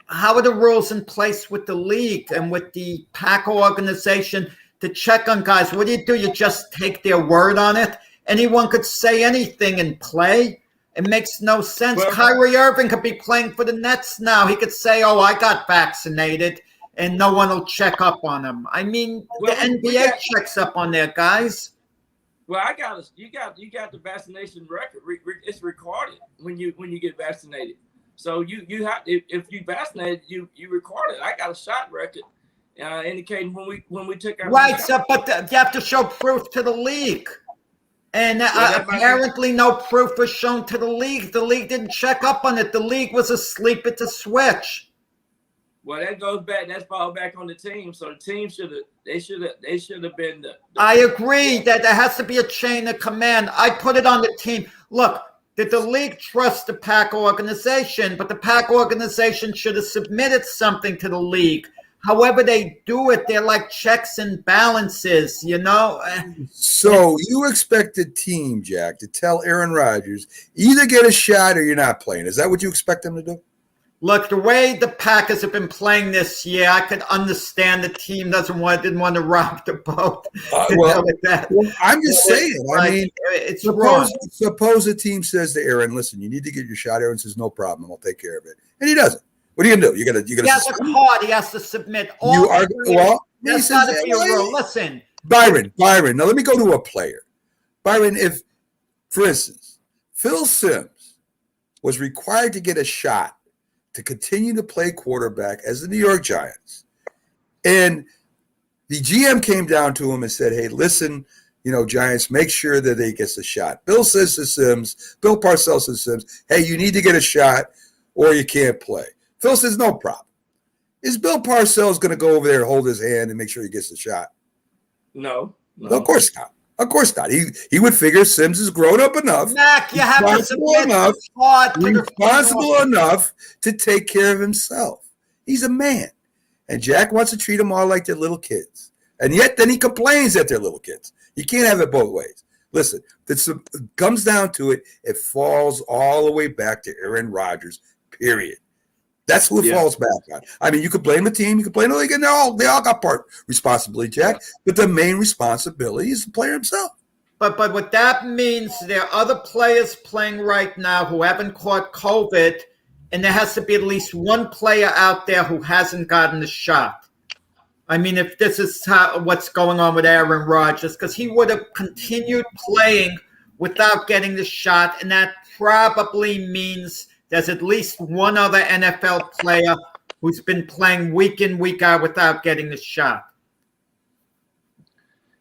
how are the rules in place with the league and with the Packer organization to check on guys? What do? You just take their word on it? Anyone could say anything and play. It makes no sense. Well, Kyrie Irving could be playing for the Nets now. He could say, "Oh, I got vaccinated," and no one will check up on him. I mean, the NBA checks up on their guys. Well, you got the vaccination record. It's recorded when you get vaccinated. So you have, if you vaccinated, you record it. I got a shot record indicating when we took our right. So, but you have to show proof to the league, and apparently no proof was shown to the league. The league didn't check up on it. The league was asleep at the switch. Well, that goes back. That's fall back on the team. So the team should have been the. I agree that there has to be a chain of command. I put it on the team. Look. Did the league trust the Packer organization? But the Packer organization should have submitted something to the league. However they do it, they're like checks and balances, So you expect the team, Jack, to tell Aaron Rodgers, either get a shot or you're not playing. Is that what you expect them to do? Look, the way the Packers have been playing this year, I could understand the team didn't want to rock the boat. Well, I'm just saying. I mean, it's wrong. Suppose the team says to Aaron, "Listen, you need to get your shot." Aaron says, "No problem, I'll take care of it," and he doesn't. What are you gonna do? You gotta. He has a card. He has to submit. That's got to be a rule. Listen, Byron. Now let me go to a player. Byron, if, for instance, Phil Simms was required to get a shot to continue to play quarterback as the New York Giants, and the GM came down to him and said, "Hey, listen, Giants, make sure that they gets a shot." Bill says to Simms, Bill Parcells says to Simms, "Hey, you need to get a shot or you can't play." Phil says, "No problem." Is Bill Parcells going to go over there and hold his hand and make sure he gets the shot? No. Of course not. Of course not. He would figure Sims is grown up enough, Mac, you have to responsible submit enough, the part to the responsible enough to take care of himself. He's a man. And Jack wants to treat them all like they're little kids. And yet then he complains that they're little kids. You can't have it both ways. Listen, it comes down to it. It falls all the way back to Aaron Rodgers, period. That's who it falls back on. I mean, you could blame the team, you could blame the league, and they all got part responsibility, Jack. But the main responsibility is the player himself. But what that means, there are other players playing right now who haven't caught COVID, and there has to be at least one player out there who hasn't gotten the shot. I mean, if this is what's going on with Aaron Rodgers, because he would have continued playing without getting the shot, and that probably means there's at least one other NFL player who's been playing week in, week out without getting the shot.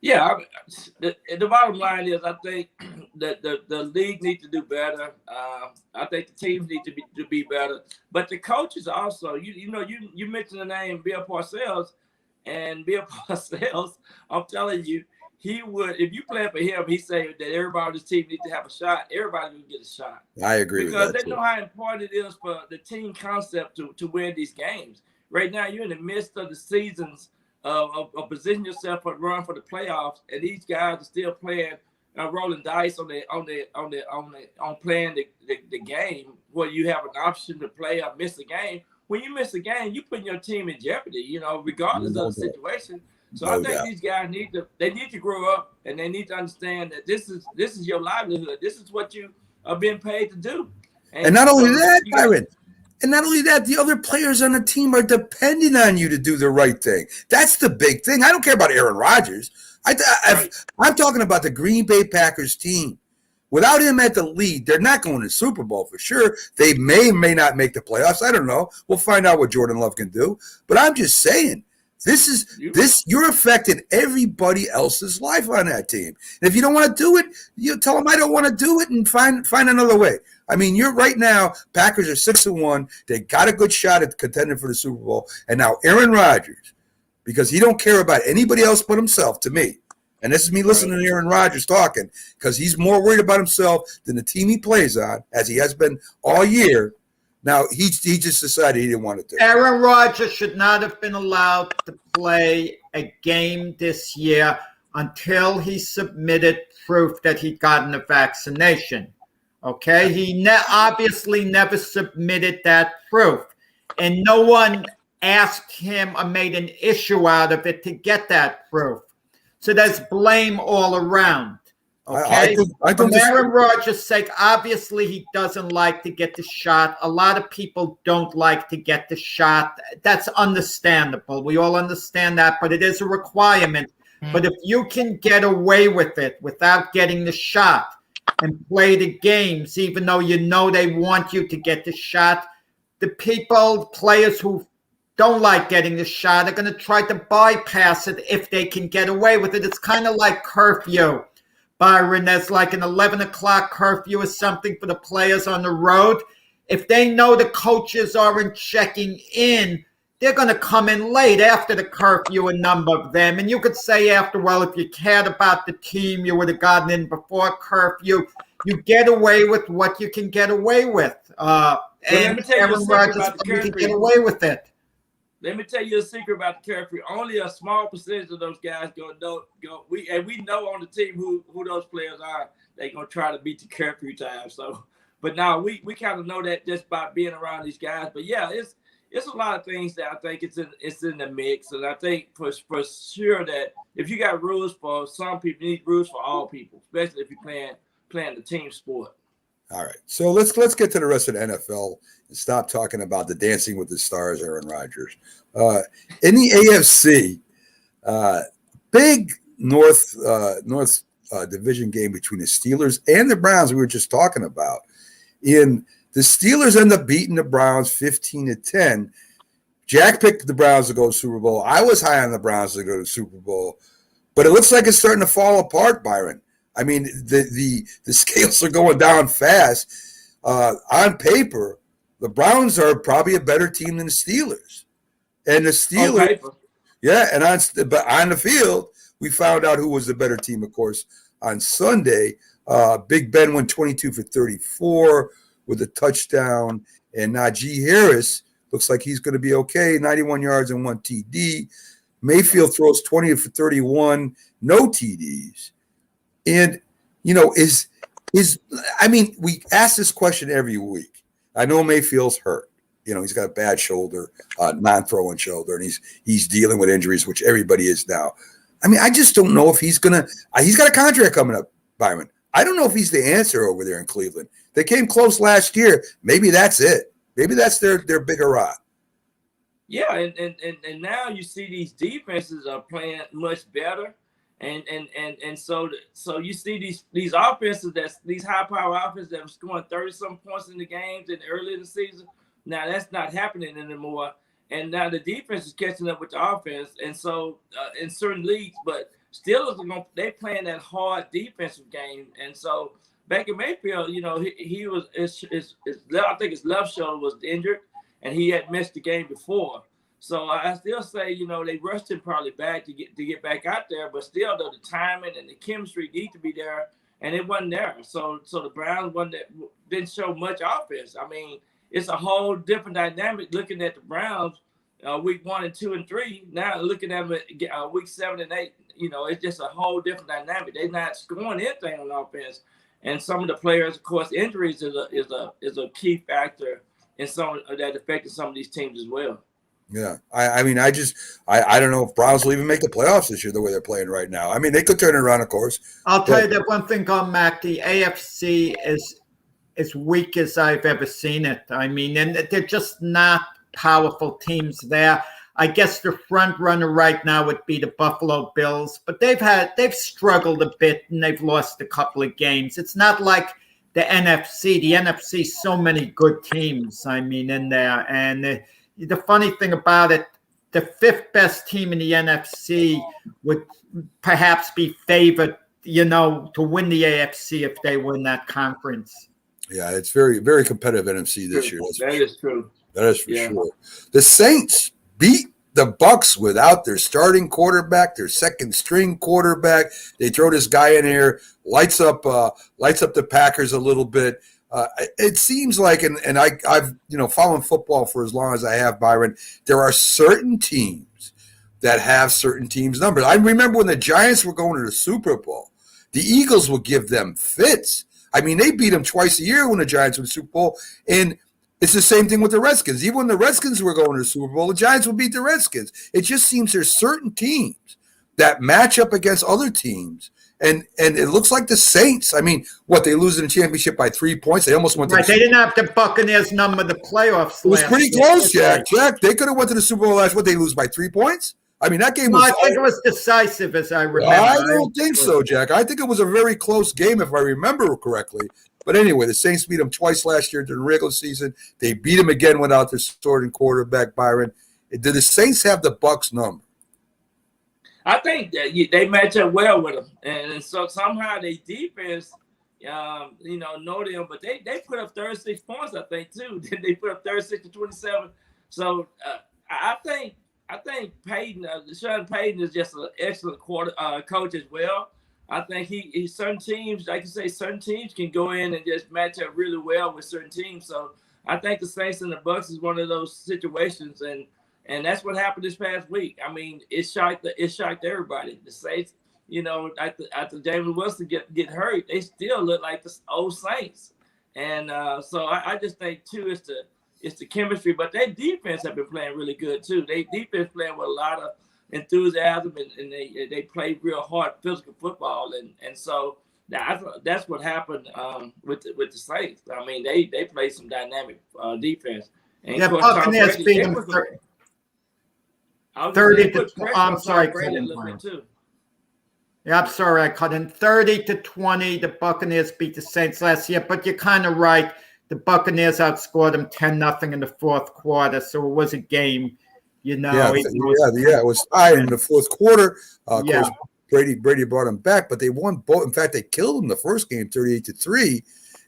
Yeah, the bottom line is I think that the league needs to do better. I think the teams need to be better. But the coaches also, you mentioned the name Bill Parcells. And Bill Parcells, I'm telling you, he would, if you play for him, he said that everybody on this team needs to have a shot. Everybody will get a shot. I agree with that. Because they know how important it is for the team concept to win these games. Right now, you're in the midst of the seasons of positioning yourself for run for the playoffs, and these guys are still playing, rolling dice on playing the game, where you have an option to play or miss a game. When you miss a game, you put your team in jeopardy, regardless of the situation. So I think these guys need to grow up, and they need to understand that this is your livelihood. This is what you are being paid to do. And not only that, Byron, and not only that, the other players on the team are depending on you to do the right thing. That's the big thing. I don't care about Aaron Rodgers. I'm talking about the Green Bay Packers team. Without him at the lead, they're not going to the Super Bowl for sure. They may not make the playoffs. I don't know. We'll find out what Jordan Love can do. But I'm just saying, you're affecting everybody else's life on that team. And if you don't want to do it, you tell them I don't want to do it and find another way. I mean, you're right now, Packers are 6-1. They got a good shot at contending for the Super Bowl. And now Aaron Rodgers, because he don't care about anybody else but himself, to me. And this is me listening to Aaron Rodgers talking, because he's more worried about himself than the team he plays on, as he has been all year. Now, he just decided he didn't want to do it. Aaron Rodgers should not have been allowed to play a game this year until he submitted proof that he'd gotten a vaccination. Okay? He obviously never submitted that proof. And no one asked him or made an issue out of it to get that proof. So there's blame all around. Okay. For Aaron Rodgers' sake, obviously he doesn't like to get the shot. A lot of people don't like to get the shot. That's understandable. We all understand that, but it is a requirement. But if you can get away with it without getting the shot and play the games, even though you know they want you to get the shot, the players who don't like getting the shot are going to try to bypass it if they can get away with it. It's kind of like curfew, Byron. There's like an 11 o'clock curfew or something for the players on the road. If they know the coaches aren't checking in, they're going to come in late after the curfew, a number of them. And you could say after, well, if you cared about the team, you would have gotten in before curfew. You get away with what you can get away with. And Aaron Rodgers can get away with it. Let me tell you a secret about the curfew. Only a small percentage of those guys go. We know on the team who those players are. They're gonna try to beat the curfew time. So, but now we kind of know that just by being around these guys. But yeah, it's a lot of things that I think it's in the mix, and I think for sure that if you got rules for some people, you need rules for all people, especially if you're playing the team sport. All right, so let's get to the rest of the NFL and stop talking about the Dancing with the Stars, Aaron Rodgers. In the AFC, big North division game between the Steelers and the Browns we were just talking about. The Steelers end up beating the Browns 15-10. Jack picked the Browns to go to the Super Bowl. I was high on the Browns to go to the Super Bowl, but it looks like it's starting to fall apart, Byron. I mean, the scales are going down fast. On paper, the Browns are probably a better team than the Steelers. And the Steelers, but on the field, we found out who was the better team, of course. on Sunday. Big Ben went 22 for 34 with a touchdown, and Najee Harris looks like he's going to be okay. 91 yards and 1 TD. Mayfield throws 20 for 31, no TDs. And, we ask this question every week. I know Mayfield's hurt. He's got a bad shoulder, non-throwing shoulder, and he's dealing with injuries, which everybody is now. I just don't know if he's got a contract coming up, Byron. I don't know if he's the answer over there in Cleveland. They came close last year. Maybe that's it. Maybe that's their big hurrah. Yeah, and now you see these defenses are playing much better. And so you see these offenses, these high power offenses that were scoring 30-some points in the games in early in the season. Now that's not happening anymore. And now the defense is catching up with the offense. And so in certain leagues, but still they playing that hard defensive game. And so Baker Mayfield, he was I think his left shoulder was injured, and he had missed the game before. So I still say, they rushed him probably back to get back out there, but still, though, the timing and the chemistry need to be there, and it wasn't there. So the Browns didn't show much offense. It's a whole different dynamic looking at the Browns week 1 and 2 and 3. Now looking at them week 7 and 8, it's just a whole different dynamic. They're not scoring anything on offense, and some of the players, of course, injuries is a key factor in some that affected some of these teams as well. Yeah, I don't know if Browns will even make the playoffs this year the way they're playing right now. They could turn it around, of course. I'll tell you that one thing on Mac, the AFC is as weak as I've ever seen it. And they're just not powerful teams there. I guess the front runner right now would be the Buffalo Bills, but they've struggled a bit and they've lost a couple of games. It's not like the NFC. The NFC, so many good teams, in there. And the funny thing about it, the 5th best team in the NFC would perhaps be favored, to win the AFC if they win that conference. Yeah, it's very, very competitive NFC this year. That is true. That is for sure. The Saints beat the Bucs without their starting quarterback, their second string quarterback. They throw this guy in here, lights up the Packers a little bit. It seems like, and I've following football for as long as I have, Byron, there are certain teams that have certain teams' numbers. I remember when the Giants were going to the Super Bowl, the Eagles would give them fits. They beat them twice a year when the Giants were in the Super Bowl, and it's the same thing with the Redskins. Even when the Redskins were going to the Super Bowl, the Giants would beat the Redskins. It just seems there's certain teams that match up against other teams. And it looks like the Saints. They lose in the championship by 3 points. They almost went to They didn't have the Buccaneers number the playoffs. It was pretty close, Jack. They could have went to the Super Bowl last. What, they lose by 3 points? That game was. I think it was decisive, as I remember. I don't think so, Jack. I think it was a very close game, if I remember correctly. But anyway, the Saints beat them twice last year during the regular season. They beat them again without their starting quarterback, Byron. Did the Saints have the Bucs number? I think that they match up well with them, and so somehow they defense, know them. But they put up 36 points, I think, too. They put up 36 to 27. So I think Payton, Sean Payton, is just an excellent coach as well. I think he certain teams, like you say, certain teams can go in and just match up really well with certain teams. So I think the Saints and the Bucs is one of those situations, and that's what happened this past week. It shocked everybody. The Saints, after Jameis Winston get hurt, they still look like the old Saints. And so I just think too, it's the chemistry, but their defense have been playing really good too. They defense playing with a lot of enthusiasm, and they play real hard physical football, and so that's what happened with the Saints. They play some dynamic defense. And Buccaneers beat them 30 to. I'm sorry, Yeah, I'm sorry, I cut in 30-20. The Buccaneers beat the Saints last year, but you're kind of right. The Buccaneers outscored them 10-0 in the fourth quarter, so it was a game. It was tied in the fourth quarter. Of course, Brady brought them back, but they won both. In fact, they killed them the first game, 38-3.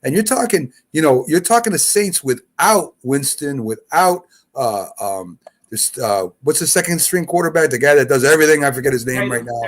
And you're talking the Saints without Winston, without what's the second string quarterback? The guy that does everything. I forget his name right now.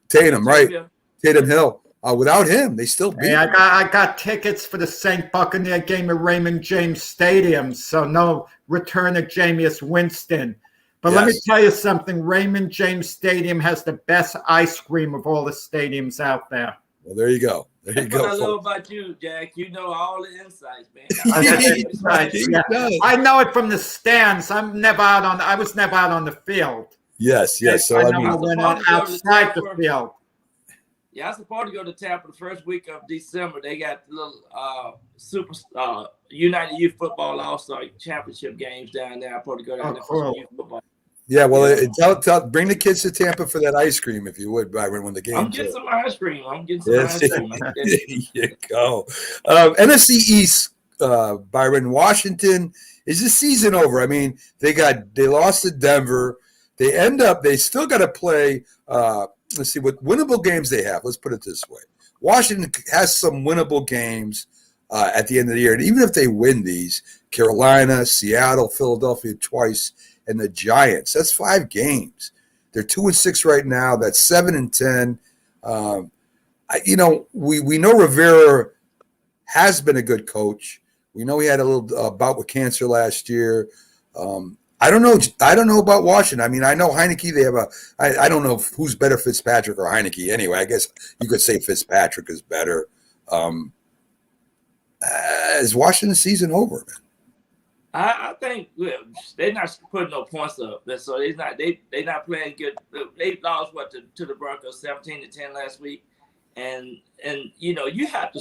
Tatum, right? Yeah. Tatum Hill. Without him, they still beat. Hey, I got tickets for the St. Buccaneer game at Raymond James Stadium, so no return of Jameis Winston. But let me tell you something. Raymond James Stadium has the best ice cream of all the stadiums out there. Well, there you go. There you go. What I love about you, Jack, you know all the insights, man. I know it from the stands. I was never out on the field. Yes. So I went outside the field. Yeah, I supposed to go to Tampa the first week of December. They got the little super United Youth Football All-Star Championship games down there. I'm supposed to go down there for some youth football. Yeah, well, bring the kids to Tampa for that ice cream, if you would, Byron, when the game. I'm getting some ice cream. There you go. NFC East, Byron, Washington. Is this season over? I mean, they lost to Denver. They still got to play. Let's see what winnable games they have. Let's put it this way. Washington has some winnable games at the end of the year. And even if they win these, Carolina, Seattle, Philadelphia twice, and the Giants, that's 5 games. They're 2-6 right now. That's 7-10. We know Rivera has been a good coach. We know he had a little bout with cancer last year. I don't know about Washington. I mean, I know Heineke. They have I don't know who's better, Fitzpatrick or Heineke. Anyway, I guess you could say Fitzpatrick is better. Is Washington's season over, man? I think they're not putting no points up, so they're not playing good. They lost to the Broncos 17-10 last week, and you have to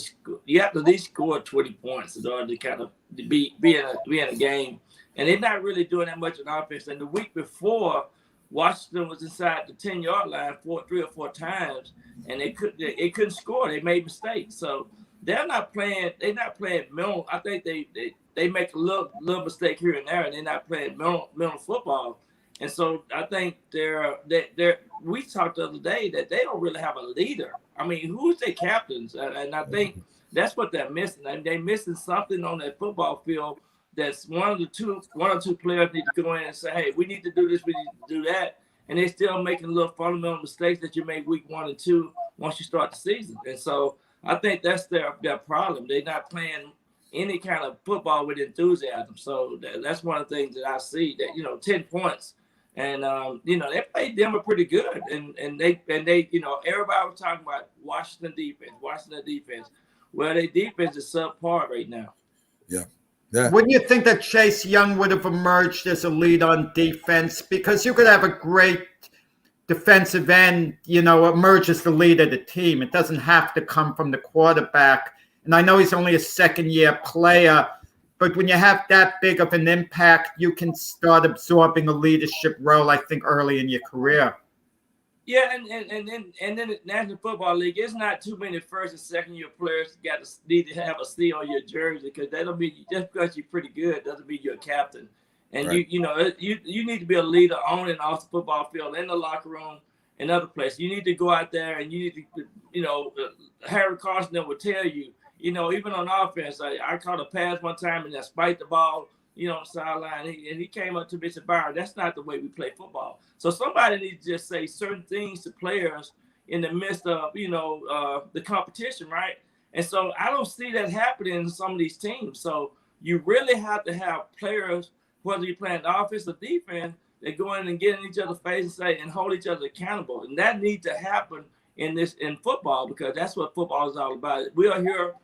at least score 20 points in order to kind of be in a game. And they're not really doing that much on offense. And the week before, Washington was inside the 10-yard line 3 or 4 times, and they couldn't score. They made mistakes. So they're not playing. They're not playing mental. I think they make a little mistake here and there, and they're not playing mental football. And so I think they're. We talked the other day that they don't really have a leader. I mean, who's their captains? And I think that's what they're missing. And they're missing something on that football field. That's one or two players need to go in and say, hey, we need to do this, we need to do that. And they're still making little fundamental mistakes that you make week 1 and 2 once you start the season. And so I think that's their problem. They're not playing any kind of football with enthusiasm. So that's one of the things that I see that, 10 points. And, they played Denver pretty good. And they everybody was talking about Washington defense. Well, their defense is subpar right now. Yeah. Yeah. Wouldn't you think that Chase Young would have emerged as a lead on defense? Because you could have a great defensive end, emerge as the lead of the team. It doesn't have to come from the quarterback. And I know he's only a second-year player, but when you have that big of an impact, you can start absorbing a leadership role, I think, early in your career. Yeah, and then the National Football League, it's not too many first and second year players need to have a C on your jersey, because that'll be just because you're pretty good doesn't mean you're a captain. And right. you need to be a leader on and off the football field, in the locker room, and other places. You need to go out there and you need to, Harry Carson will tell you, even on offense, I caught a pass one time and I spiked the ball, on the sideline, and he came up to me and said, Byron, that's not the way we play football. So somebody needs to just say certain things to players in the midst of, the competition, right? And so I don't see that happening in some of these teams. So you really have to have players, whether you're playing offense or defense, that go in and get in each other's face and hold each other accountable. And that needs to happen in football, because that's what football is all about. We are here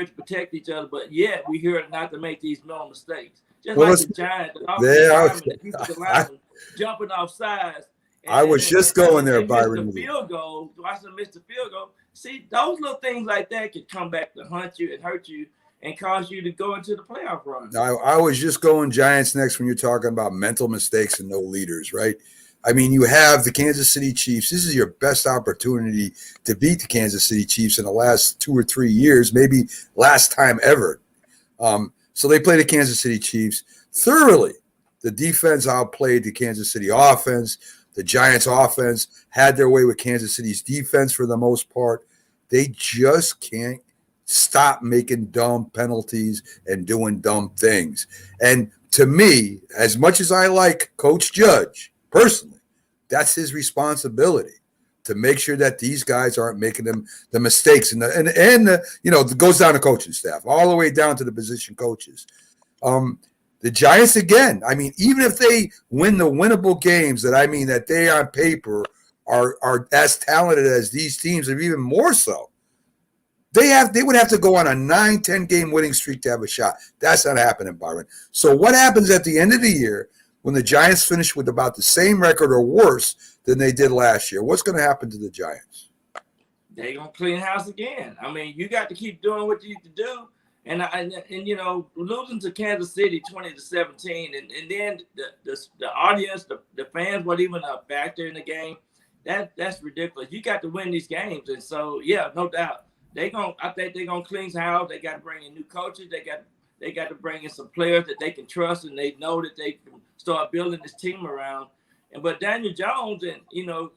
to protect each other, but yet we're here not to make these mental mistakes. Just like the Giants, the jumping off sides. I was just going there, Byron. Washington missed the field goal. See, those little things like that can come back to hunt you and hurt you and cause you to go into the playoff run. I was just going Giants next when you're talking about mental mistakes and no leaders, right? I mean, you have the Kansas City Chiefs. This is your best opportunity to beat the Kansas City Chiefs in the last 2 or 3 years, maybe last time ever. So they play the Kansas City Chiefs thoroughly. The defense outplayed the Kansas City offense. The Giants offense had their way with Kansas City's defense for the most part. They just can't stop making dumb penalties and doing dumb things. And to me, as much as I like Coach Judge personally, that's his responsibility to make sure that these guys aren't making the mistakes and it goes down to coaching staff all the way down to the position coaches. The Giants again. I mean, even if they win the winnable games, that they on paper are as talented as these teams, or even more so. They would have to go on a 9-10 game winning streak to have a shot. That's not happening, Byron. So what happens at the end of the year when the Giants finish with about the same record or worse than they did last year? What's going to happen to the Giants? They're going to clean house again. I mean, you got to keep doing what you need to do. And losing to Kansas City 20-17, and then the audience, the fans weren't even a factor in the game. That's ridiculous. You got to win these games. And so, yeah, no doubt. I think they're gonna clean house. They got to bring in new coaches. They got to bring in some players that they can trust, and they know that they can start building this team around. But Daniel Jones and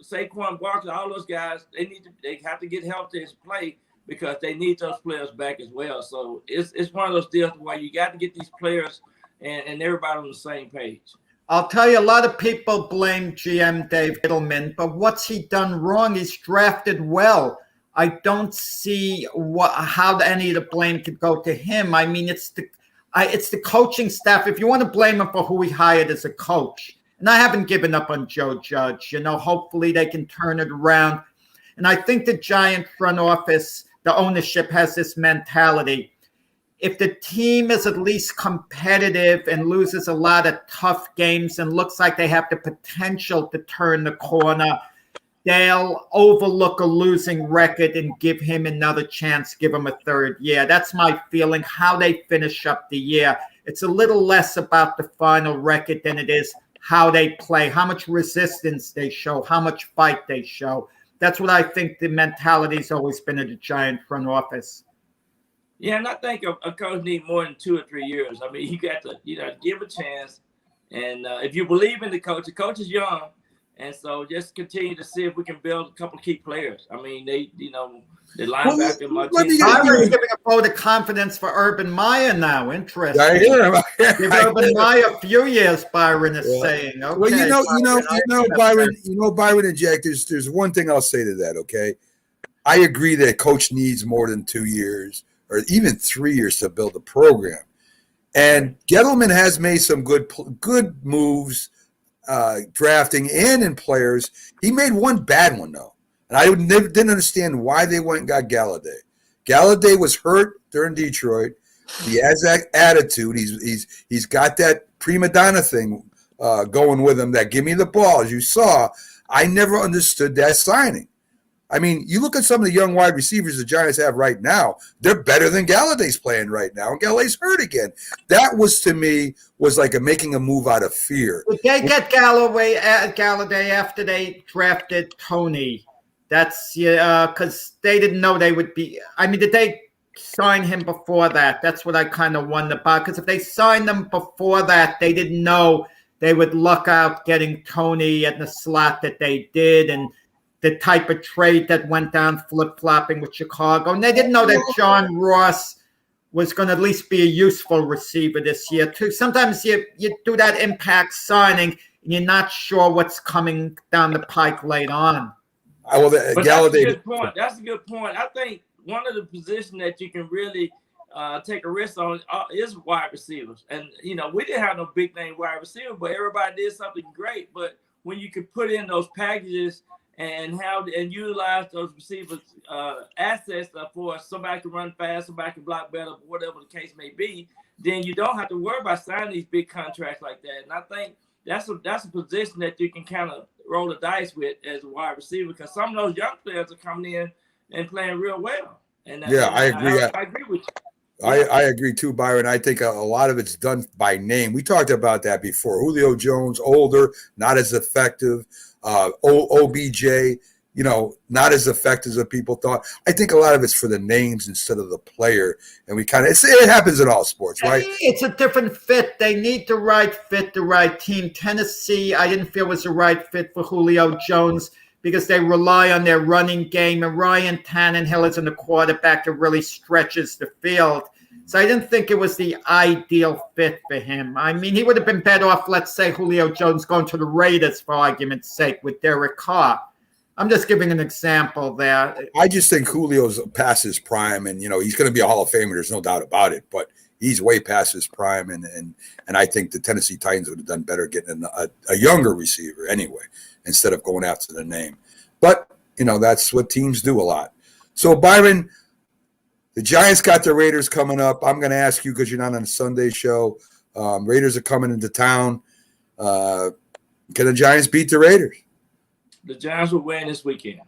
Saquon Barkley, all those guys, they have to get healthy and play because they need those players back as well. So it's one of those deals where you got to get these players and everybody on the same page. I'll tell you, a lot of people blame GM Dave Gettleman, but what's he done wrong? He's drafted well. I don't see how any of the blame could go to him. I mean, it's the coaching staff. If you want to blame him for who he hired as a coach, and I haven't given up on Joe Judge. Hopefully they can turn it around. And I think the Giant front office, the ownership, has this mentality. If the team is at least competitive and loses a lot of tough games and looks like they have the potential to turn the corner, they'll overlook a losing record and give him another chance, give him a third year. That's my feeling, how they finish up the year. It's a little less about the final record than it is how they play, how much resistance they show, how much fight they show. That's what I think the mentality's always been at the Giant front office. Yeah, and I think a coach needs more than 2 or 3 years. I mean, you got to give a chance. And if you believe in the coach is young. And so just continue to see if we can build a couple of key players. I mean, the linebacker. I'm giving a vote of confidence for Urban Meyer now. Interesting. I hear him. Give Urban Meyer a few years, Byron is saying. Okay, well, Byron and Jack, there's one thing I'll say to that, okay? I agree that coach needs more than 2 years or even 3 years to build a program. And Gettleman has made some good moves, drafting and in players. He made one bad one though, and I didn't understand why they went and got Galladay. Galladay was hurt during Detroit. He has that attitude. He's got that prima donna thing going with him. That give me the ball, as you saw. I never understood that signing. I mean, you look at some of the young wide receivers the Giants have right now, they're better than Galladay's playing right now, and Galladay's hurt again. That was, to me, like making a move out of fear. Did they get Galladay after they drafted Tony? That's because they didn't know they would be. I mean, did they sign him before that? That's what I kind of wonder about, because if they signed them before that, they didn't know they would luck out getting Tony in the slot that they did, and the type of trade that went down flip-flopping with Chicago. And they didn't know that John Ross was going to at least be a useful receiver this year, too. Sometimes you do that impact signing, and you're not sure what's coming down the pike late on. Galladay. That's a good point. That's a good point. I think one of the positions that you can really take a risk on is wide receivers. And, we didn't have no big-name wide receiver, but everybody did something great. But when you could put in those packages and utilize those receivers' assets for somebody to run fast, somebody can block better, whatever the case may be, then you don't have to worry about signing these big contracts like that. And I think that's a position that you can kind of roll the dice with as a wide receiver, because some of those young players are coming in and playing real well. And I agree. I agree with you. I agree too, Byron. I think a lot of it's done by name. We talked about that before. Julio Jones, older, not as effective. OBJ, not as effective as people thought. I think a lot of it's for the names instead of the player. And it happens in all sports, right? It's a different fit. They need the right fit, the right team. Tennessee, I didn't feel was the right fit for Julio Jones because they rely on their running game. And Ryan Tannehill isn't a quarterback that really stretches the field. So I didn't think it was the ideal fit for him. I mean, he would have been better off, let's say, Julio Jones going to the Raiders, for argument's sake, with Derek Carr. I'm just giving an example there. I just think Julio's past his prime, and he's going to be a Hall of Famer. There's no doubt about it. But he's way past his prime, and I think the Tennessee Titans would have done better getting a younger receiver anyway, instead of going after the name. But that's what teams do a lot. So Byron, the Giants got the Raiders coming up. I'm going to ask you because you're not on a Sunday show. Raiders are coming into town. Can the Giants beat the Raiders? The Giants will win this weekend.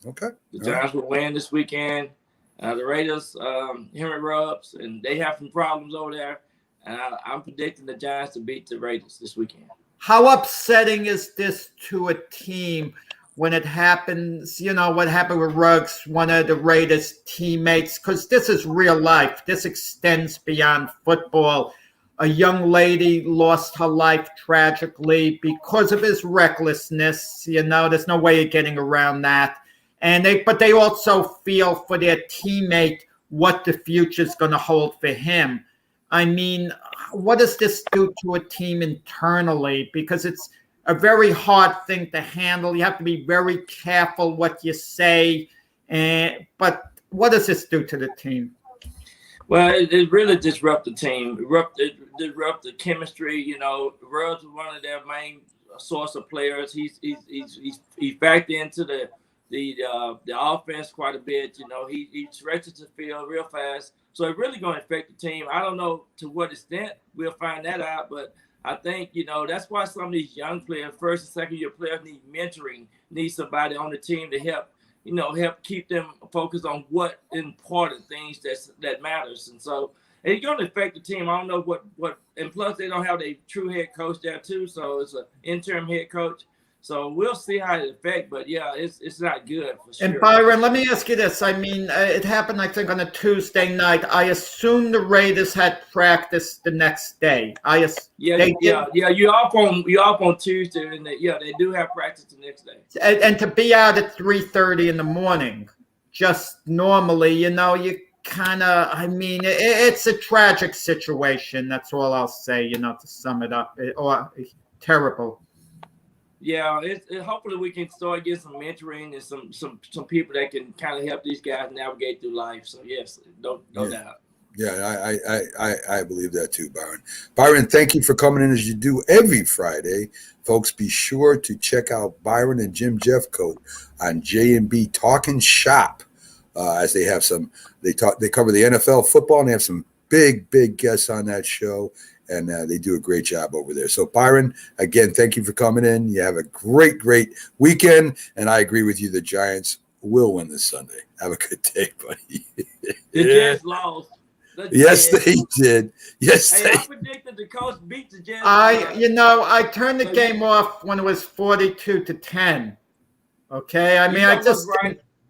Okay. The Giants will win this weekend. The Raiders, Henry Ruggs, and they have some problems over there. And I'm predicting the Giants to beat the Raiders this weekend. How upsetting is this to a team when it happens? What happened with Ruggs, one of the Raiders' teammates, because this is real life. This extends beyond football. A young lady lost her life tragically because of his recklessness. There's no way of getting around that. But they also feel for their teammate what the future is going to hold for him. I mean, what does this do to a team internally? Because it's a very hard thing to handle. You have to be very careful what you say. But what does this do to the team? Well, it really disrupted the team. Disrupt the chemistry. Ruggs was one of their main source of players. He's backed into the offense quite a bit. He stretches the field real fast. So it's really going to affect the team. I don't know to what extent. We'll find that out. But I think, that's why some of these young players, first and second year players, need mentoring, need somebody on the team to help keep them focused on what important things that matters. And so it's going to affect the team. I don't know what, and plus they don't have a true head coach there too. So it's an interim head coach. So we'll see how it affects, but yeah, it's not good for sure. And Byron, let me ask you this. I mean, it happened, I think, on a Tuesday night. I assume the Raiders had practice the next day. You're off on Tuesday, and they do have practice the next day. And to be out at 3:30 in the morning, just normally, you kind of, I mean, it's a tragic situation. That's all I'll say, to sum it up. Or terrible. Yeah, hopefully we can start getting some mentoring and some people that can kind of help these guys navigate through life. So yes, no doubt. Yeah, I believe that too, Byron. Byron, thank you for coming in as you do every Friday. Folks, be sure to check out Byron and Jim Jeffcoat on J&B Talking Shop, as they have they cover the NFL football, and they have some big guests on that show. And they do a great job over there. So, Byron, again, thank you for coming in. You have a great weekend. And I agree with you. The Giants will win this Sunday. Have a good day, buddy. The Jets lost. Yes, they did. Yes, I predicted the Colts beat the Jets. I turned the game off when it was 42-10. Okay? I mean,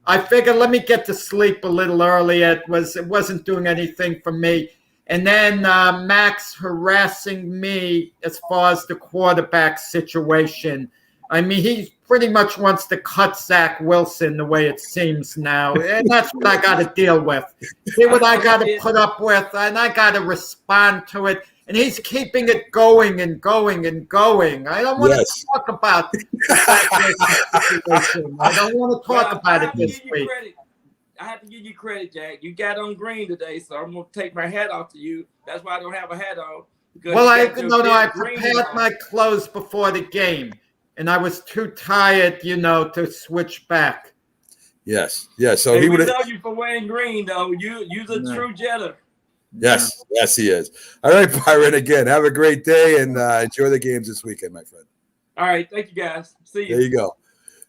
I figured let me get to sleep a little early. It wasn't doing anything for me. And then Max harassing me as far as the quarterback situation. I mean, he pretty much wants to cut Zach Wilson the way it seems now. And that's what I got to deal with. See what I got to put up with, and I got to respond to it. And he's keeping it going and going and going. I don't want to talk about that situation. I don't want to talk about it this week. I have to give you credit, Jack. You got on green today, so I'm gonna take my hat off to you. That's why I don't have a hat on. Well, I prepared my clothes before the game, and I was too tired, to switch back. Yes. So he would know you for wearing green, though. You're a true Jetter. Yes, he is. All right, Byron. Again, have a great day and enjoy the games this weekend, my friend. All right, thank you, guys. See you. There you go.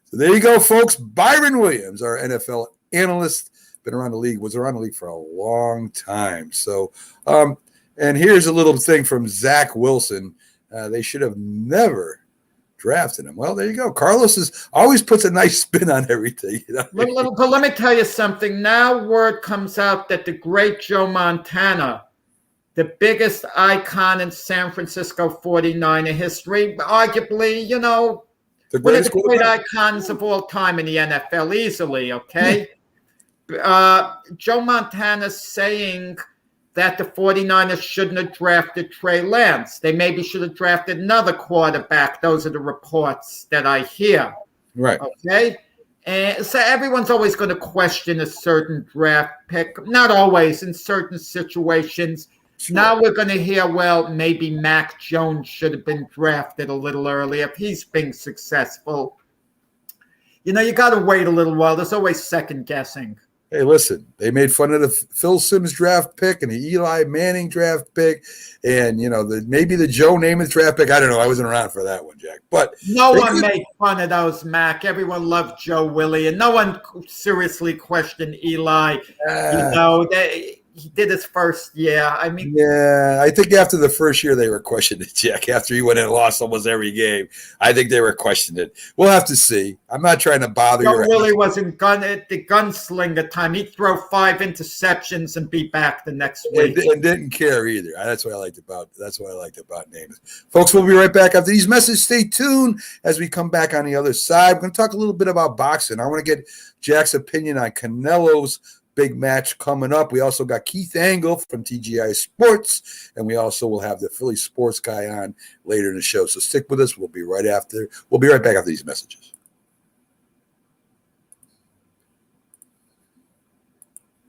So there you go, folks. Byron Williams, our NFL analyst, was around the league for a long time. So, and here's a little thing from Zach Wilson. They should have never drafted him. Well, there you go. Carlos always puts a nice spin on everything. But let me tell you something. Now word comes out that the great Joe Montana, the biggest icon in San Francisco 49er history, arguably, one of the great icons of all time in the NFL, easily, okay? Joe Montana's saying that the 49ers shouldn't have drafted Trey Lance. They maybe should have drafted another quarterback. Those are the reports that I hear. Right. Okay? And so everyone's always going to question a certain draft pick. Not always, in certain situations. Sure. Now we're going to hear, well, maybe Mac Jones should have been drafted a little earlier if he's being successful. You got to wait a little while. There's always second guessing. Hey, listen, they made fun of the Phil Simms draft pick and the Eli Manning draft pick and, maybe the Joe Namath draft pick. I don't know. I wasn't around for that one, Jack. But no one made fun of those, Mac. Everyone loved Joe Willie, and no one seriously questioned Eli. He did his first year. Yeah, I think after the first year they were questioning it, Jack. After he went and lost almost every game, I think they were questioning it. We'll have to see. I'm not trying to bother you. Joe Willie wasn't the gunslinger time. He'd throw 5 interceptions and be back the next week. And didn't care either. That's what I liked about Namath. Folks, we'll be right back after these messages. Stay tuned as we come back on the other side. We're going to talk a little bit about boxing. I want to get Jack's opinion on Canelo's big match coming up. We also got Keith Angle from TGI Sports, and we also will have the Philly sports guy on later in the show. So stick with us. We'll be right back after these messages.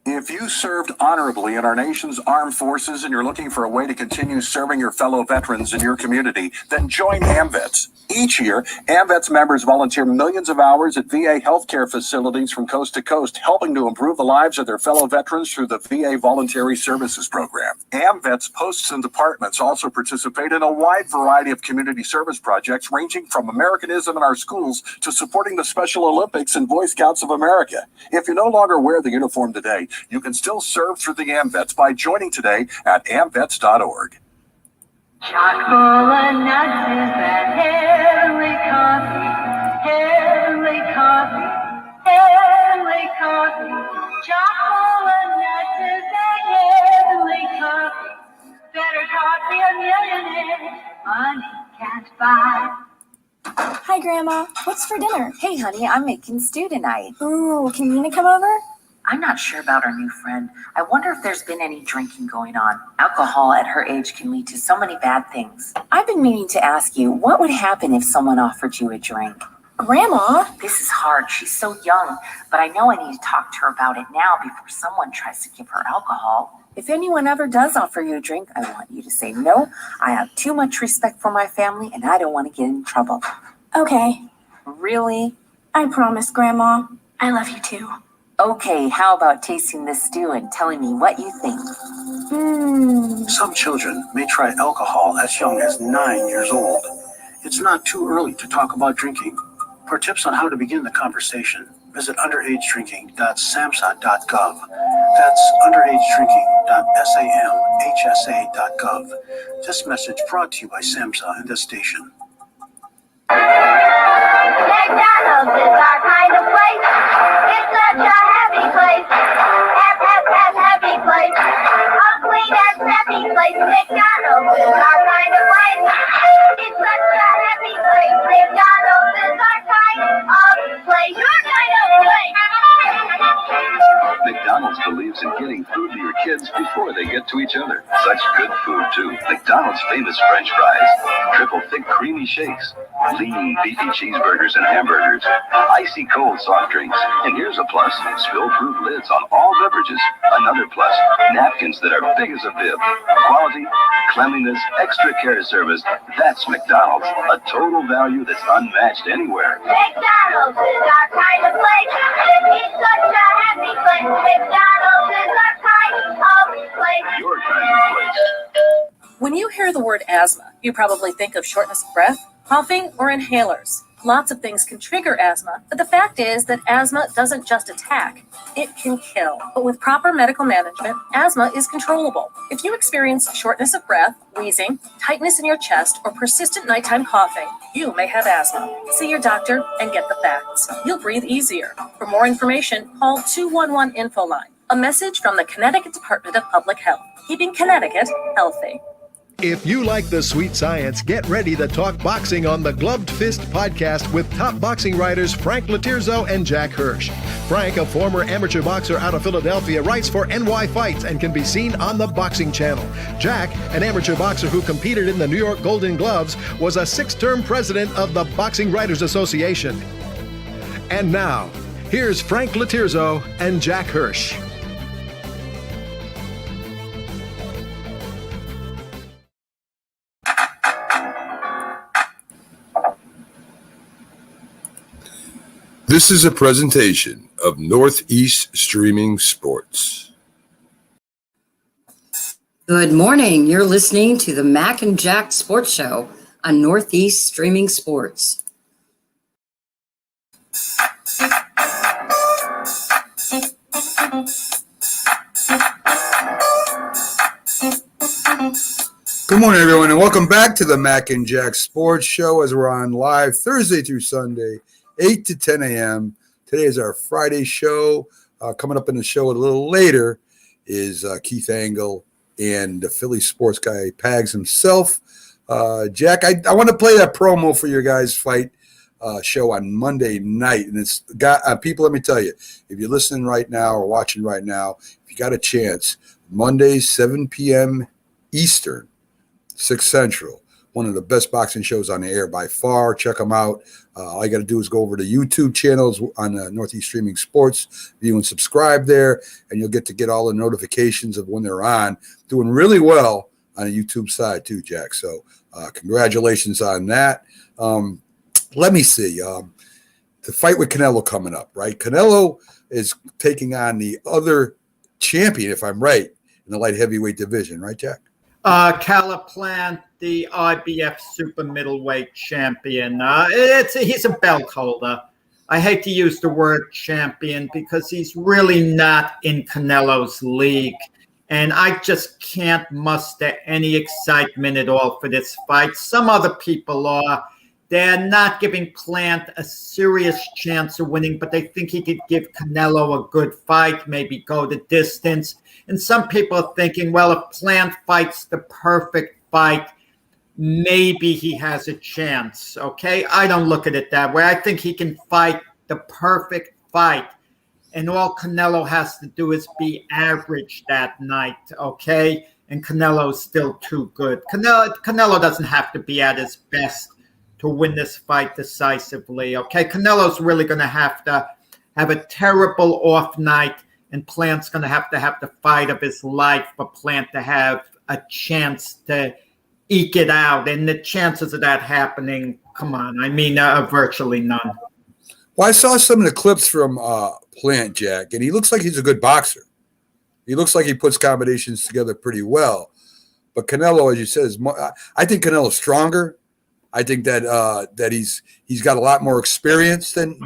If you served honorably in our nation's armed forces and you're looking for a way to continue serving your fellow veterans in your community, then join AMVETS. Each year, AMVETS members volunteer millions of hours at VA healthcare facilities from coast to coast, helping to improve the lives of their fellow veterans through the VA Voluntary Services Program. AMVETS posts and departments also participate in a wide variety of community service projects, ranging from Americanism in our schools to supporting the Special Olympics and Boy Scouts of America. If you no longer wear the uniform today, you can still serve through the AMVETS by joining today at amvets.org. Chock full of nuts is that Henley coffee, Henley coffee, Henley coffee. Chock full of nuts is that Henley coffee. Better coffee a millionaire, money can't buy. Hi, Grandma. What's for dinner? Hey, honey, I'm making stew tonight. Ooh, can Nina come over? I'm not sure about our new friend. I wonder if there's been any drinking going on. Alcohol at her age can lead to so many bad things. I've been meaning to ask you, what would happen if someone offered you a drink? Grandma? This is hard. She's so young, but I know I need to talk to her about it now before someone tries to give her alcohol. If anyone ever does offer you a drink, I want you to say no. I have too much respect for my family, and I don't want to get in trouble. Okay. Really? I promise, Grandma. I love you too. Okay, how about tasting this stew and telling me what you think? Some children may try alcohol as young as 9 years old. It's not too early to talk about drinking. For tips on how to begin the conversation, visit underagedrinking.samhsa.gov. That's underagedrinking.samhsa.gov. This message brought to you by SAMHSA and this station. McDonald's is our kind of place. It's such a happy place. Happy place. A clean and snappy place. McDonald's is our kind of place. It's such a happy place. McDonald's is our kind of place. Your kind of place. McDonald's believes in getting food to your kids before they get to each other. Such good food, too. McDonald's famous French fries, triple thick creamy shakes, lean beefy cheeseburgers and hamburgers, icy cold soft drinks. And here's a plus, spill-proof lids on all beverages. Another plus, napkins that are big as a bib. Quality, cleanliness, extra care service. That's McDonald's. A total value that's unmatched anywhere. McDonald's is our kind of place. It's such a happy place. McDonald's is our kind of place. Your kind of place. When you hear the word asthma, you probably think of shortness of breath, coughing, or inhalers. Lots of things can trigger asthma, but the fact is that asthma doesn't just attack, it can kill. But with proper medical management, asthma is controllable. If you experience shortness of breath, wheezing, tightness in your chest, or persistent nighttime coughing, you may have asthma. See your doctor and get the facts. You'll breathe easier. For more information, call 211-INFO-LINE. A message from the Connecticut Department of Public Health, keeping Connecticut healthy. If you like the sweet science, get ready to talk boxing on the Gloved Fist podcast with top boxing writers Frank Latirzo and Jack Hirsch. Frank, a former amateur boxer out of Philadelphia, writes for NY Fights and can be seen on the Boxing Channel. Jack, an amateur boxer who competed in the New York Golden Gloves, was a 6-term president of the Boxing Writers Association. And now, Here's Frank Latirzo and Jack Hirsch. This is a presentation of Northeast Streaming Sports. Good morning. You're listening to the Mac and Jack Sports Show on Northeast Streaming Sports. Good morning, everyone, and welcome back to the Mac and Jack Sports Show as we're on live Thursday through Sunday, 8 to 10 a.m. Today is our Friday show. Coming up in the show a little later is Keith Angle and the Philly sports guy, Pags himself. Jack, I want to play that promo for your guys' fight show on Monday night. And it's got people, let me tell you, if you're listening right now or watching right now, if you got a chance, Monday, 7 p.m. Eastern, 6 Central, one of the best boxing shows on the air by far. Check them out. All you got to do is go over to YouTube channels on Northeast Streaming Sports, view and subscribe there, and you'll get to get all the notifications of when they're on. Doing really well on the YouTube side too, Jack. So congratulations on that. Let me see. The fight with Canelo coming up, right? Canelo is taking on the other champion, if I'm right, in the light heavyweight division, right, Jack? Caliplant, the IBF super middleweight champion. He's a belt holder. I hate to use the word champion because he's really not in Canelo's league. And I just can't muster any excitement at all for this fight. Some other people are. They're not giving Plant a serious chance of winning, but they think he could give Canelo a good fight, maybe go the distance. And some people are thinking, well, if Plant fights the perfect fight, maybe he has a chance, okay? I don't look at it that way. I think he can fight the perfect fight, and all Canelo has to do is be average that night, okay? And Canelo's still too good. Canelo doesn't have to be at his best to win this fight decisively, okay? Canelo's really going to have a terrible off night, and Plant's going to have the fight of his life for Plant to have a chance to eke it out. And the chances of that happening, come on, I mean, virtually none. Well, I saw some of the clips from Plant, Jack, and he looks like he's a good boxer. He looks like he puts combinations together pretty well. But Canelo, as you said, I think Canelo's stronger. I think that he's got a lot more experience than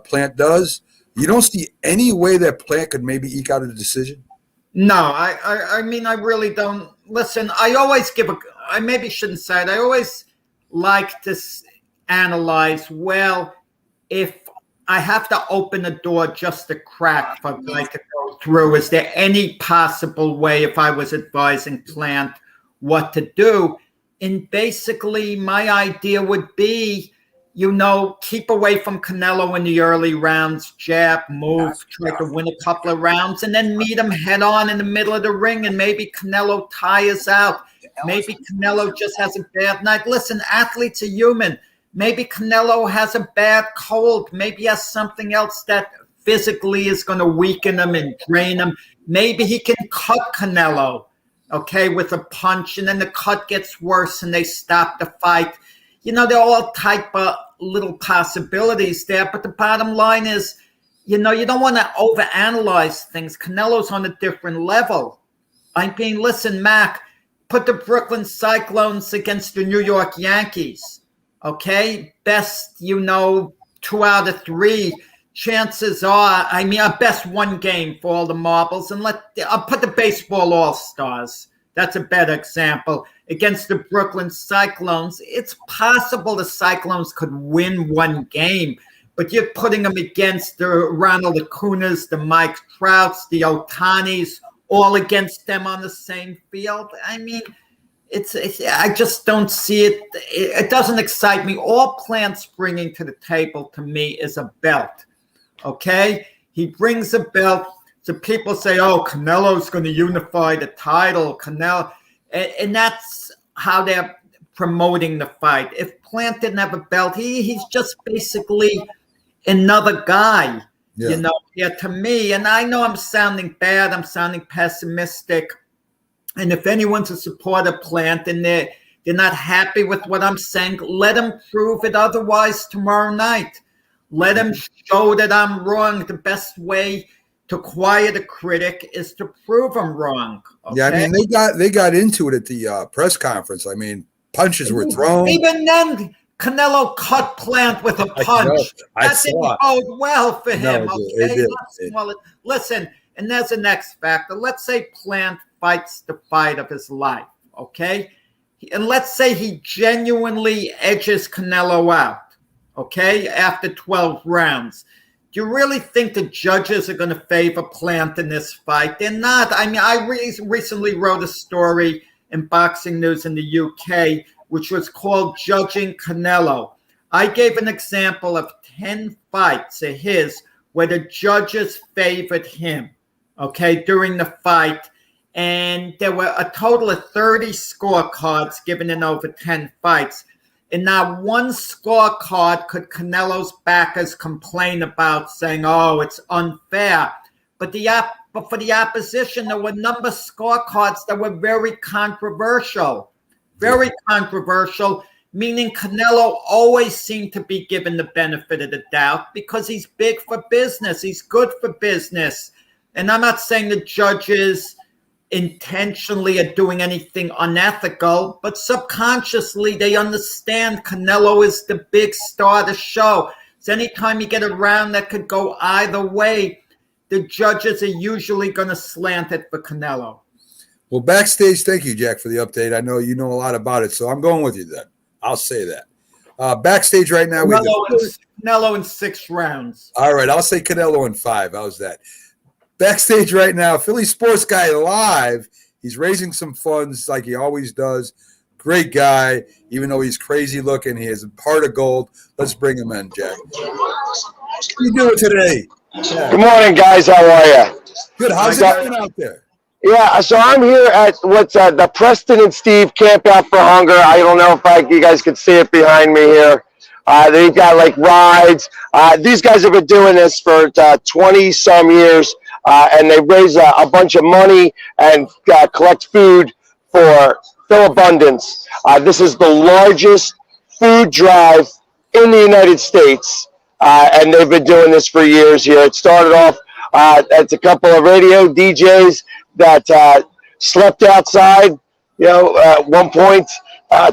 Plant does. You don't see any way that Plant could maybe eke out a decision? No, I mean, I really don't. Listen, I always I maybe shouldn't say it. I always like to analyze, well, if I have to open the door just a crack for a guy to go through, is there any possible way, if I was advising Plant what to do? And basically, my idea would be, keep away from Canelo in the early rounds, jab, move, try to win a couple of rounds, and then meet him head on in the middle of the ring, and maybe Canelo tires out. Maybe Canelo just has a bad night. Listen, athletes are human. Maybe Canelo has a bad cold. Maybe he has something else that physically is going to weaken him and drain him. Maybe he can cut Canelo, okay, with a punch, and then the cut gets worse and they stop the fight. There are all type of little possibilities there, but the bottom line is, you don't want to overanalyze things. Canelo's on a different level. I mean, listen, Mac, put the Brooklyn Cyclones against the New York Yankees, okay? Best, 2 out of 3. Chances are, best one game for all the marbles, and I'll put the baseball all-stars. That's a better example. Against the Brooklyn Cyclones, it's possible the Cyclones could win one game, but you're putting them against the Ronald Acunas, the Mike Trouts, the Otanis, all against them on the same field. I mean, I just don't see it. It doesn't excite me. All Plant's bringing to the table to me is a belt. Okay, he brings a belt. So people say, "Oh, Canelo's going to unify the title." Canelo, and that's how they're promoting the fight. If Plant didn't have a belt, he's just basically another guy. Yeah. You know, yeah, to me, and I know I'm sounding bad, I'm sounding pessimistic. And if anyone's a supporter Plant and they're not happy with what I'm saying, let them prove it otherwise tomorrow night. Let them show that I'm wrong. The best way to quiet a critic is to prove I'm wrong. Okay? Yeah, I mean, they got into it at the press conference. I mean, punches were thrown. Even then, Canelo cut Plant with a punch. That didn't bode well for him. No, Okay, it did. Well, listen, and there's the next factor. Let's say Plant fights the fight of his life. Okay, and let's say he genuinely edges Canelo out. Okay, after 12 rounds. Do you really think the judges are going to favor Plant in this fight? They're not. I mean, I recently wrote a story in Boxing News in the UK, which was called Judging Canelo. I gave an example of 10 fights of his where the judges favored him, okay, during the fight. And there were a total of 30 scorecards given in over 10 fights. And not one scorecard could Canelo's backers complain about, saying, oh, it's unfair. But for the opposition, there were a number of scorecards that were very controversial. Very controversial, meaning Canelo always seemed to be given the benefit of the doubt because he's big for business. He's good for business. And I'm not saying the judges intentionally are doing anything unethical, but subconsciously they understand Canelo is the big star of the show. So anytime you get a round that could go either way, the judges are usually going to slant it for Canelo. Well, backstage, thank you, Jack, for the update. I know you know a lot about it, so I'm going with you then. I'll say that. Backstage right now. Canelo in 6 rounds. All right, I'll say Canelo in 5. How's that? Backstage right now, Philly Sports Guy live. He's raising some funds like he always does. Great guy, even though he's crazy looking. He has a heart of gold. Let's bring him in, Jack. What you doing today? Yeah. Good morning, guys. How are you? Good. How's it going out there? Yeah, so I'm here at what's the Preston and Steve Camp Out for Hunger. I don't know if you guys can see it behind me here. They've got like rides. These guys have been doing this for 20-some years, and they raise a bunch of money and collect food for Phil Abundance. This is the largest food drive in the United States, and they've been doing this for years here. It started off as a couple of radio DJs that slept outside, at one point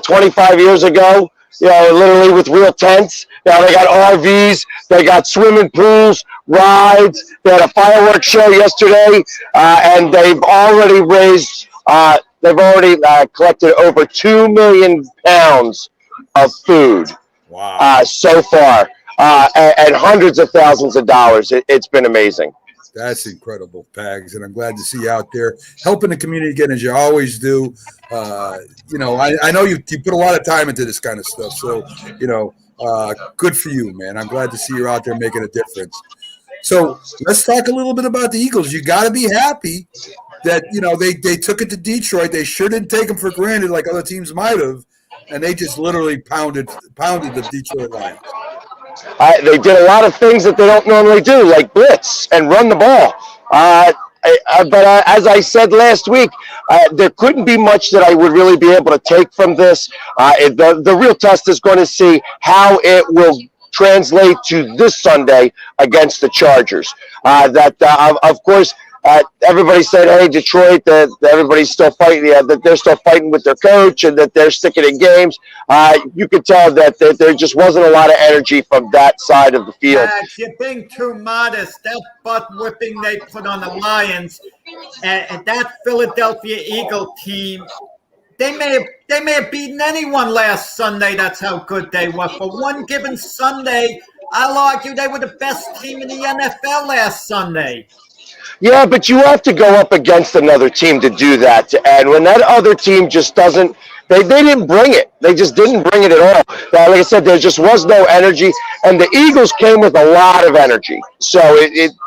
25 years ago, literally with real tents. Now they got RVs, they got swimming pools, rides. They had a fireworks show yesterday, and they've already raised, collected over 2 million pounds of food. Wow. So far, and hundreds of thousands of dollars. It's been amazing. That's incredible, Pags, and I'm glad to see you out there helping the community again, as you always do. I know you put a lot of time into this kind of stuff, so, good for you, man. I'm glad to see you out there making a difference. So let's talk a little bit about the Eagles. You got to be happy that, they took it to Detroit. They sure didn't take them for granted like other teams might have, and they just literally pounded the Detroit Lions. They did a lot of things that they don't normally do, like blitz and run the ball. But as I said last week, there couldn't be much that I would really be able to take from this. The real test is going to see how it will translate to this Sunday against the Chargers. Of course, everybody said, hey, Detroit, that everybody's still fighting, that they're still fighting with their coach and that they're sticking in games. You could tell that there just wasn't a lot of energy from that side of the field. You're being too modest. That butt whipping they put on the Lions and that Philadelphia Eagle team, they may have beaten anyone last Sunday. That's how good they were. For one given Sunday, I'll argue they were the best team in the NFL last Sunday. Yeah, but you have to go up against another team to do that. And when that other team just doesn't They didn't bring it. They just didn't bring it at all. Like I said, there just was no energy, and the Eagles came with a lot of energy. So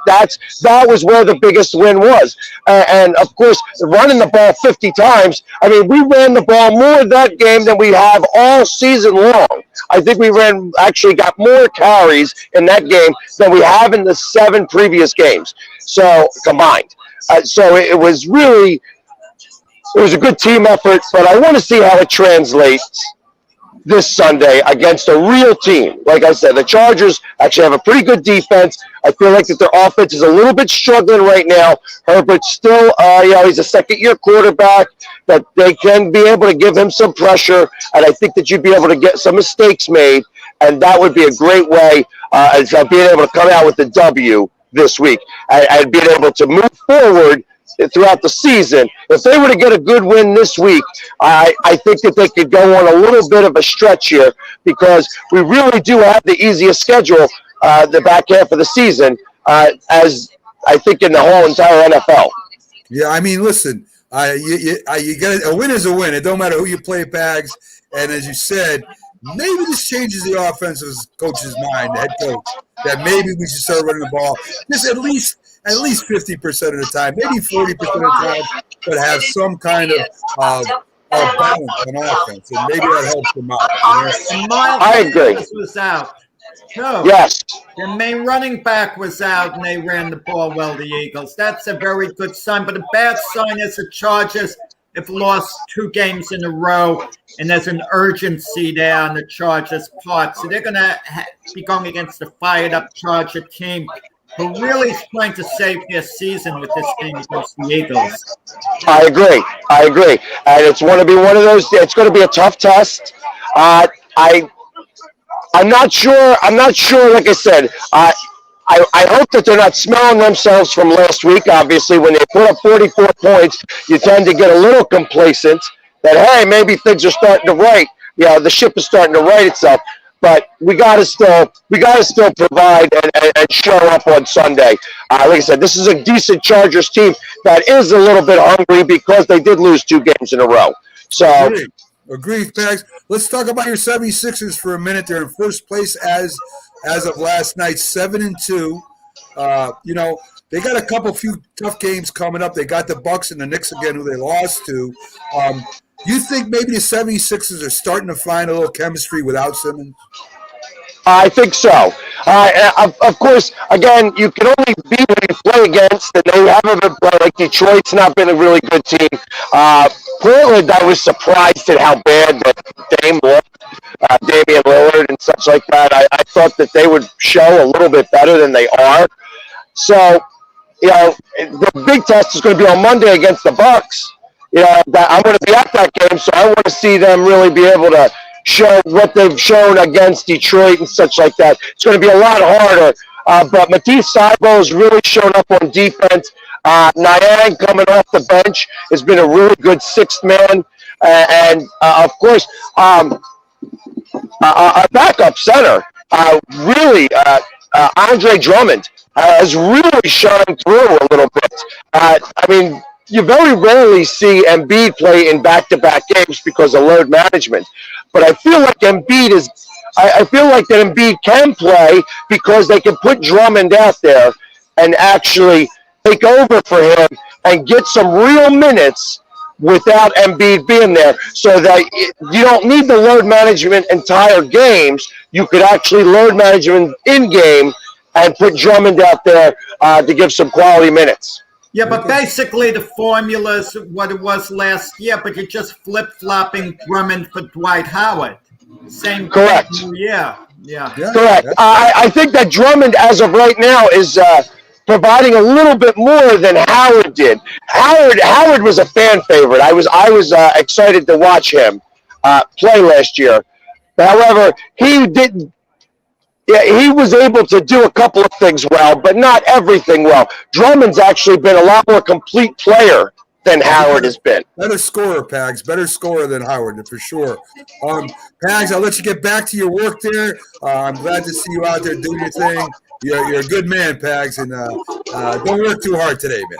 that was where the biggest win was. And of course, running the ball 50 times. I mean, we ran the ball more that game than we have all season long. I think we actually got more carries in that game than we have in the 7 previous games. So combined. So it was a good team effort, but I want to see how it translates this Sunday against a real team. Like I said, the Chargers actually have a pretty good defense. I feel like that their offense is a little bit struggling right now. Herbert's still, he's a second-year quarterback, but they can be able to give him some pressure, and I think that you'd be able to get some mistakes made, and that would be a great way of being able to come out with the W this week and being able to move forward throughout the season. If they were to get a good win this week, I think that they could go on a little bit of a stretch here, because we really do have the easiest schedule the back half of the season, as I think in the whole entire NFL. Yeah, I mean, listen, you get a win is a win. It don't matter who you play, Pags. And as you said, maybe this changes the offensive coach's mind, the head coach, that maybe we should start running the ball just at least 50% of the time, maybe 40% of the time, but have some kind of balance on offense, and maybe that helps them out. I agree. Was out. No. Yes. Their main running back was out, and they ran the ball well, the Eagles. That's a very good sign, but a bad sign is the Chargers have lost 2 games in a row, and there's an urgency there on the Chargers' part. So they're going to be going against a fired-up Charger team who really is trying to save their season with this game against the Eagles. I agree. And it's going to be one of those. It's going to be a tough test. I'm not sure. Like I said, I hope that they're not smelling themselves from last week. Obviously, when they put up 44 points, you tend to get a little complacent that, hey, maybe things are starting to right. The ship is starting to right itself. But we gotta still provide and show up on Sunday. Like I said, this is a decent Chargers team that is a little bit hungry because they did lose 2 games in a row. So, Agreed, Pags. Let's talk about your 76ers for a minute. They're in first place as of last night, 7-2. They got a few tough games coming up. They got the Bucks and the Knicks again, who they lost to. You think maybe the 76ers are starting to find a little chemistry without Simmons? I think so. Of course, again, you can only beat who you play against, and they haven't been playing. Like Detroit's not been a really good team. Portland, I was surprised at how bad the Dame looked, Damian Lillard and such like that. I thought that they would show a little bit better than they are. So, the big test is going to be on Monday against the Bucks. I'm going to be at that game, so I want to see them really be able to show what they've shown against Detroit and such like that. It's going to be a lot harder. But Matisse Thybulle has really shown up on defense. Niang coming off the bench has been a really good 6th man. And of course, our backup center, Andre Drummond, has really shined through a little bit. You very rarely see Embiid play in back-to-back games because of load management. But I feel like Embiid can play because they can put Drummond out there and actually take over for him and get some real minutes without Embiid being there, so that you don't need the load management entire games. You could actually load management in-game and put Drummond out there to give some quality minutes. Yeah, but basically the formula is what it was last year, but you're just flip-flopping Drummond for Dwight Howard. Same Correct. thing. Yeah. Correct. I think that Drummond, as of right now, is providing a little bit more than Howard did. Howard was a fan favorite. I was excited to watch him play last year. However, he didn't. Yeah, he was able to do a couple of things well, but not everything well. Drummond's actually been a lot more complete player than Howard has been. Better scorer, Pags. Better scorer than Howard, for sure. Pags, I'll let you get back to your work there. I'm glad to see you out there doing your thing. You're a good man, Pags, and don't work too hard today, man.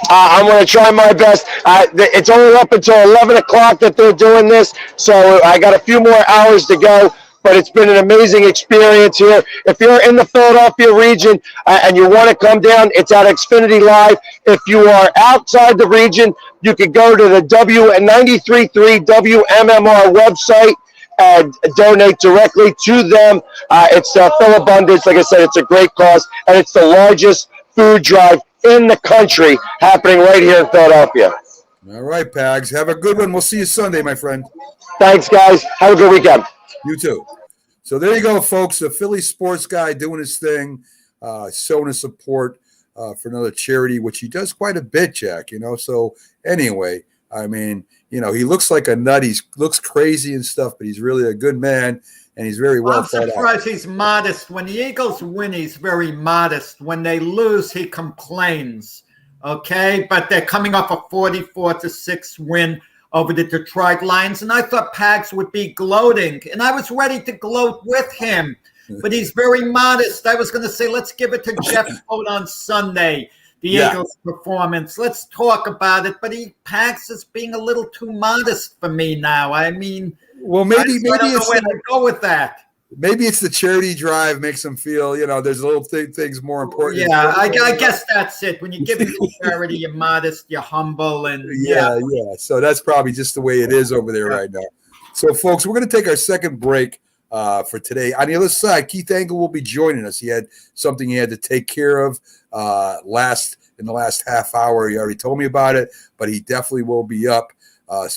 I'm going to try my best. It's only up until 11 o'clock that they're doing this, so I got a few more hours to go. But it's been an amazing experience here. If you're in the Philadelphia region and you want to come down, it's at Xfinity Live. If you are outside the region, you can go to the 93.3 WMMR website and donate directly to them. It's Philabundance. Like I said, it's a great cause, and it's the largest food drive in the country happening right here in Philadelphia. All right, Pags. Have a good one. We'll see you Sunday, my friend. Thanks, guys. Have a good weekend. You too. So there you go, folks. The Philly sports guy doing his thing, showing his support for another charity, which he does quite a bit, Jack. So anyway, I mean, he looks like a nut. He looks crazy and stuff, but he's really a good man, and he's very well thought out. I'm surprised he's modest. When the Eagles win, he's very modest. When they lose, he complains. Okay, but they're coming off a 44-6 win over the Detroit Lions, and I thought Pags would be gloating, and I was ready to gloat with him, but he's very modest. I was going to say, let's give it to Jeff Vogt on Sunday, the Eagles' performance. Let's talk about it, but Pags is being a little too modest for me now. I mean, well, maybe I don't know where to go with that. Maybe it's the charity drive makes them feel, there's little things more important. Yeah, I guess that's it. When you give it to charity, you're modest, you're humble, and yeah. So that's probably just the way it is over there right now. So, folks, we're going to take our second break for today. On the other side, Keith Angle will be joining us. He had something he had to take care of in the last half hour. He already told me about it, but he definitely will be up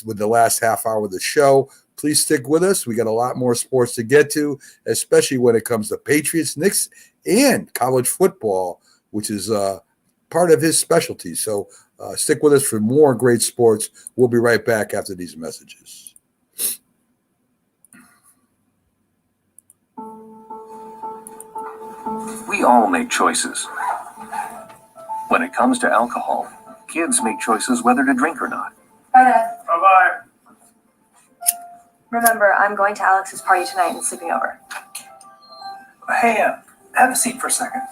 with the last half hour of the show. Please stick with us. We got a lot more sports to get to, especially when it comes to Patriots, Knicks, and college football, which is part of his specialty. So stick with us for more great sports. We'll be right back after these messages. We all make choices. When it comes to alcohol, kids make choices whether to drink or not. Bye, Dad. Bye-bye. Remember, I'm going to Alex's party tonight and sleeping over. Hey, have a seat for a second.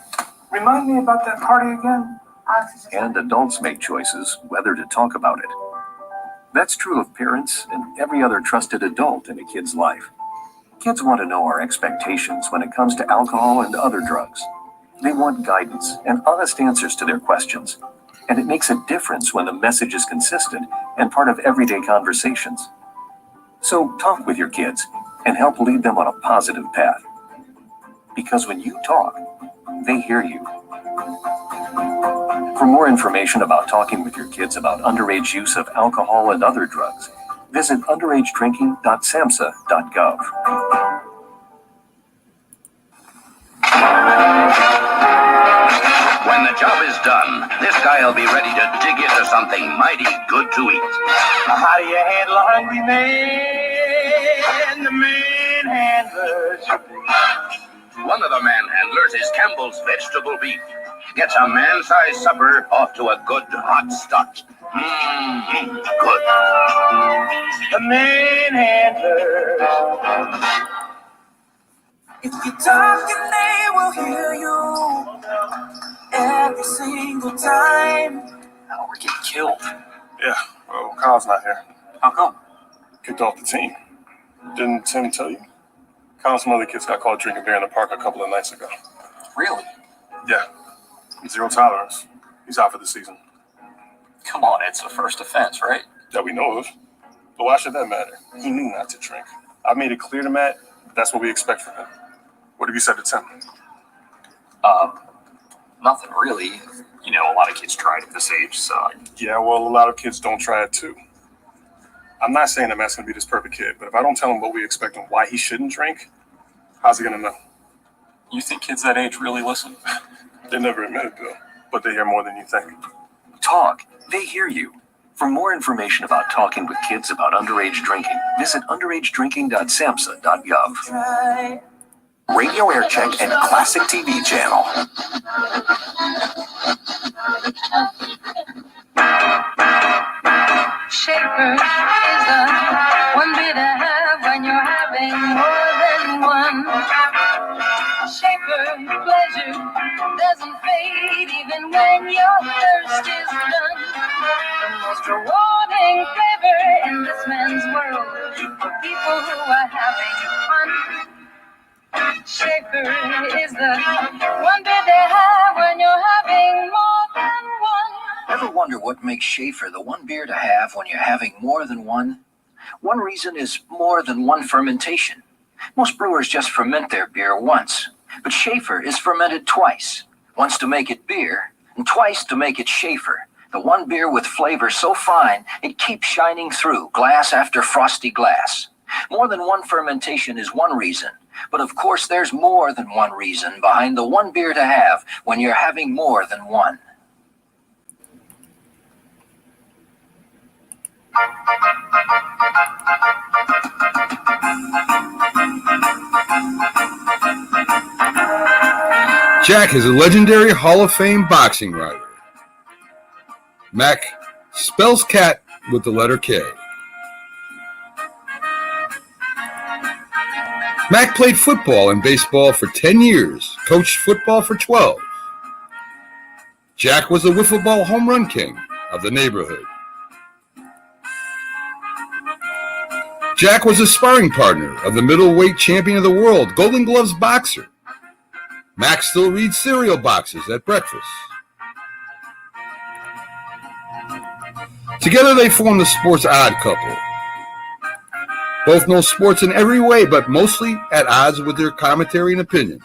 Remind me about that party again. And adults make choices whether to talk about it. That's true of parents and every other trusted adult in a kid's life. Kids want to know our expectations when it comes to alcohol and other drugs. They want guidance and honest answers to their questions. And it makes a difference when the message is consistent and part of everyday conversations. So talk with your kids and help lead them on a positive path. Because when you talk, they hear you. For more information about talking with your kids about underage use of alcohol and other drugs, visit underagedrinking.samhsa.gov. When the job is done, this guy will be ready to dig into something mighty good to eat. How do you handle a hungry man? The manhandlers. One of the manhandlers is Campbell's vegetable beef. Gets a man-sized supper off to a good hot start. Good. The manhandlers. If you talk and they will hear you every single time. Now we're getting killed. Yeah, well, Kyle's not here. How come? Kicked off the team. Didn't Tim tell you? Kyle and some other kids got caught drinking beer in the park a couple of nights ago. Really? Yeah. Zero tolerance. He's out for the season. Come on, it's a first offense, right? That we know of. But why should that matter? He knew not to drink. I made it clear to Matt that's what we expect from him. What have you said to Tim? Nothing really. You know, a lot of kids try it at this age, so... Yeah, well, a lot of kids don't try it too. I'm not saying that Matt's going to be this perfect kid, but if I don't tell him what we expect and why he shouldn't drink, how's he going to know? You think kids that age really listen? They never admit it, though, but they hear more than you think. Talk. They hear you. For more information about talking with kids about underage drinking, visit underagedrinking.samhsa.gov. Radio Aircheck and Classic TV Channel. Shaper is the one bit to have when you're having more than one. Shaper, pleasure. laughter doesn't fade even when your thirst is done. The most rewarding flavor in this man's world for people who are having fun. Schaefer is the one bit they have when you're having more than one. Ever wonder what makes Schaefer the one beer to have when you're having more than one? One reason is more than one fermentation. Most brewers just ferment their beer once, but Schaefer is fermented twice. Once to make it beer, and twice to make it Schaefer. The one beer with flavor so fine, it keeps shining through glass after frosty glass. More than one fermentation is one reason, but of course there's more than one reason behind the one beer to have when you're having more than one. Jack is a legendary Hall of Fame boxing writer. Mac spells cat with the letter K. Mac played football and baseball for 10 years, coached football for 12. Jack was the wiffle ball home run king of the neighborhood. Jack was a sparring partner of the middleweight champion of the world, Golden Gloves boxer. Mac still reads cereal boxes at breakfast. Together they form the Sports Odd Couple. Both know sports in every way, but mostly at odds with their commentary and opinion.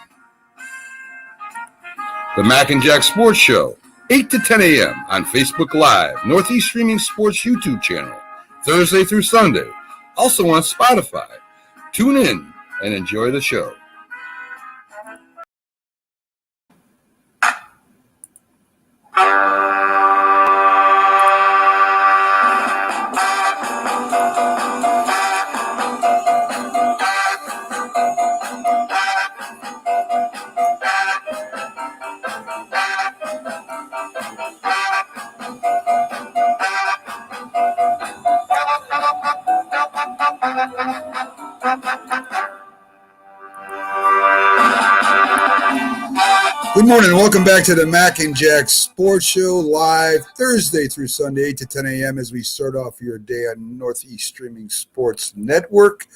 The Mac and Jack Sports Show, 8 to 10 a.m. on Facebook Live, Northeast Streaming Sports YouTube channel, Thursday through Sunday. Also on Spotify. Tune in and enjoy the show. Good morning. Welcome back to the Mac and Jack Sports Show, live Thursday through Sunday, 8 to 10 a.m. as we start off your day on Northeast Streaming Sports Network.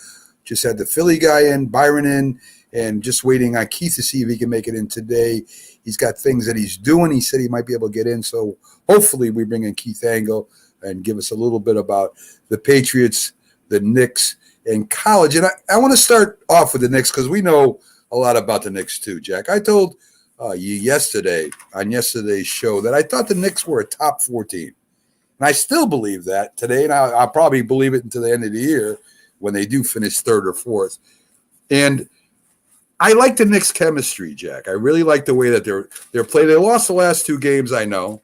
Just had the Philly guy in, Byron in, and just waiting on Keith to see if he can make it in today. He's got things that he's doing. He said he might be able to get in, so hopefully we bring in Keith Angle and give us a little bit about the Patriots, the Knicks, and college. And I want to start off with the Knicks because we know a lot about the Knicks too, Jack. I told you yesterday on yesterday's show that I thought the Knicks were a top 4 team. And I still believe that today, and I'll probably believe it until the end of the year when they do finish 3rd or 4th. And I like the Knicks' chemistry, Jack. I really like the way that they're playing. They lost the last 2 games, I know,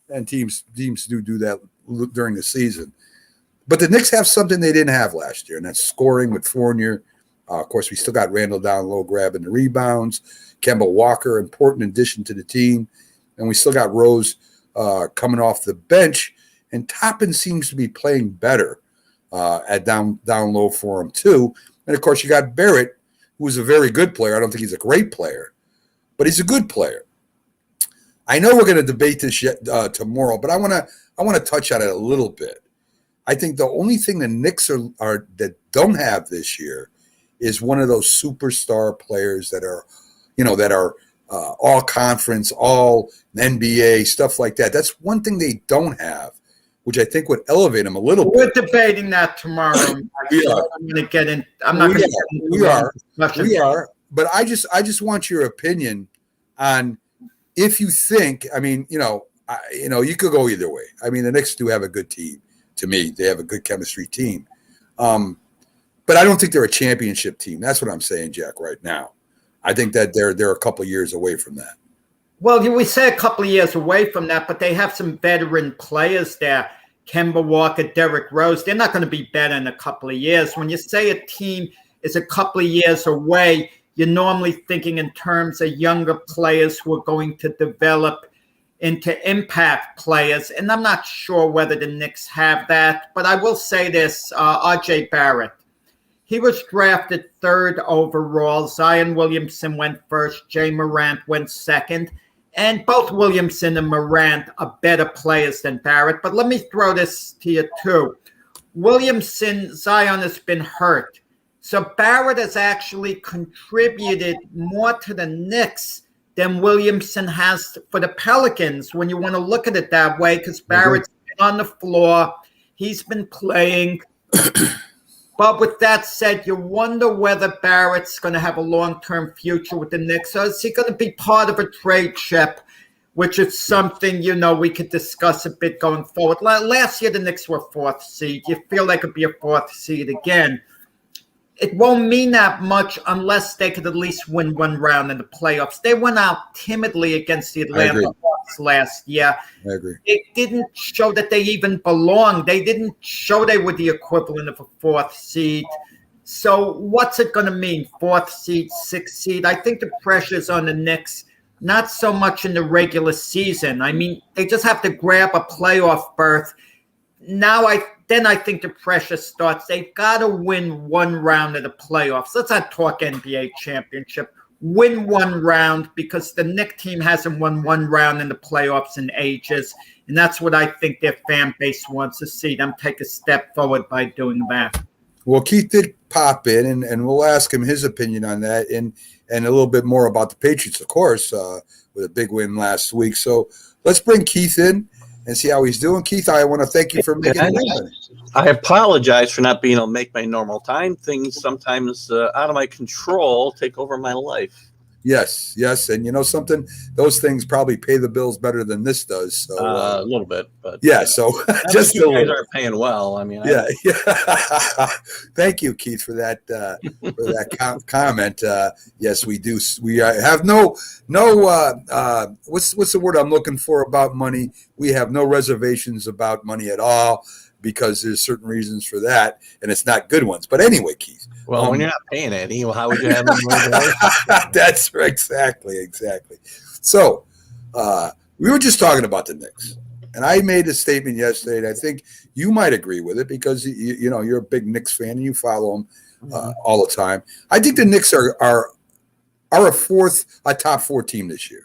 and teams do that during the season. But the Knicks have something they didn't have last year, and that's scoring with Fournier. Of course, we still got Randall down low grabbing the rebounds. Kemba Walker, important addition to the team. And we still got Rose coming off the bench. And Toppin seems to be playing better at down low for him, too. And, of course, you got Barrett, who's a very good player. I don't think he's a great player, but he's a good player. I know we're going to debate this tomorrow, but I want to touch on it a little bit. I think the only thing the Knicks are that don't have this year is one of those superstar players that are all conference, all NBA, stuff like that. That's one thing they don't have, which I think would elevate them a little bit. We're debating that tomorrow. We are. I'm going to get in. I'm not going to get into We are. But I just want your opinion on if you think. I mean, you could go either way. I mean, the Knicks do have a good team. To me, they have a good chemistry team. But I don't think they're a championship team. That's what I'm saying, Jack, right now. I think that they're a couple of years away from that. Well, we say a couple of years away from that, but they have some veteran players there. Kemba Walker, Derrick Rose. They're not going to be better in a couple of years. When you say a team is a couple of years away, you're normally thinking in terms of younger players who are going to develop into impact players. And I'm not sure whether the Knicks have that, but I will say this, R.J. Barrett. He was drafted 3rd overall. Zion Williamson went first. Jay Morant went second. And both Williamson and Morant are better players than Barrett. But let me throw this to you, too. Zion has been hurt. So Barrett has actually contributed more to the Knicks than Williamson has for the Pelicans, when you want to look at it that way, because Barrett's been on the floor. He's been playing. But with that said, you wonder whether Barrett's going to have a long-term future with the Knicks. Or is he going to be part of a trade chip, which is something, we could discuss a bit going forward. Last year, the Knicks were 4th seed. You feel they could be a 4th seed again. It won't mean that much unless they could at least win one round in the playoffs. They went out timidly against the Atlanta Hawks last year. I agree. They didn't show that they even belonged. They didn't show they were the equivalent of a 4th seed. So what's it going to mean? 4th seed, 6th seed? I think the pressure's on the Knicks, not so much in the regular season. I mean, they just have to grab a playoff berth. Then I think the pressure starts. They've got to win one round of the playoffs. Let's not talk NBA championship. Win one round, because the Knicks team hasn't won one round in the playoffs in ages. And that's what I think their fan base wants to see them take a step forward by doing that. Well, Keith did pop in, and we'll ask him his opinion on that and a little bit more about the Patriots, of course, with a big win last week. So let's bring Keith in and see how he's doing. Keith, I want to thank you for making it happen. I apologize for not being able to make my normal time. Things sometimes out of my control take over my life. Yes. And you know something? Those things probably pay the bills better than this does. So a little bit, but yeah. So just you guys are paying well. I mean, yeah. Thank you, Keith, for that comment. Yes, we do. We have no. What's the word I'm looking for about money? We have no reservations about money at all, because there's certain reasons for that, and it's not good ones. But anyway, Keith. Well, when you're not paying any, how would you have any? That's right, exactly. So we were just talking about the Knicks, and I made a statement yesterday, and I think you might agree with it, because you're a big Knicks fan and you follow them all the time. I think the Knicks are a top 4 team this year.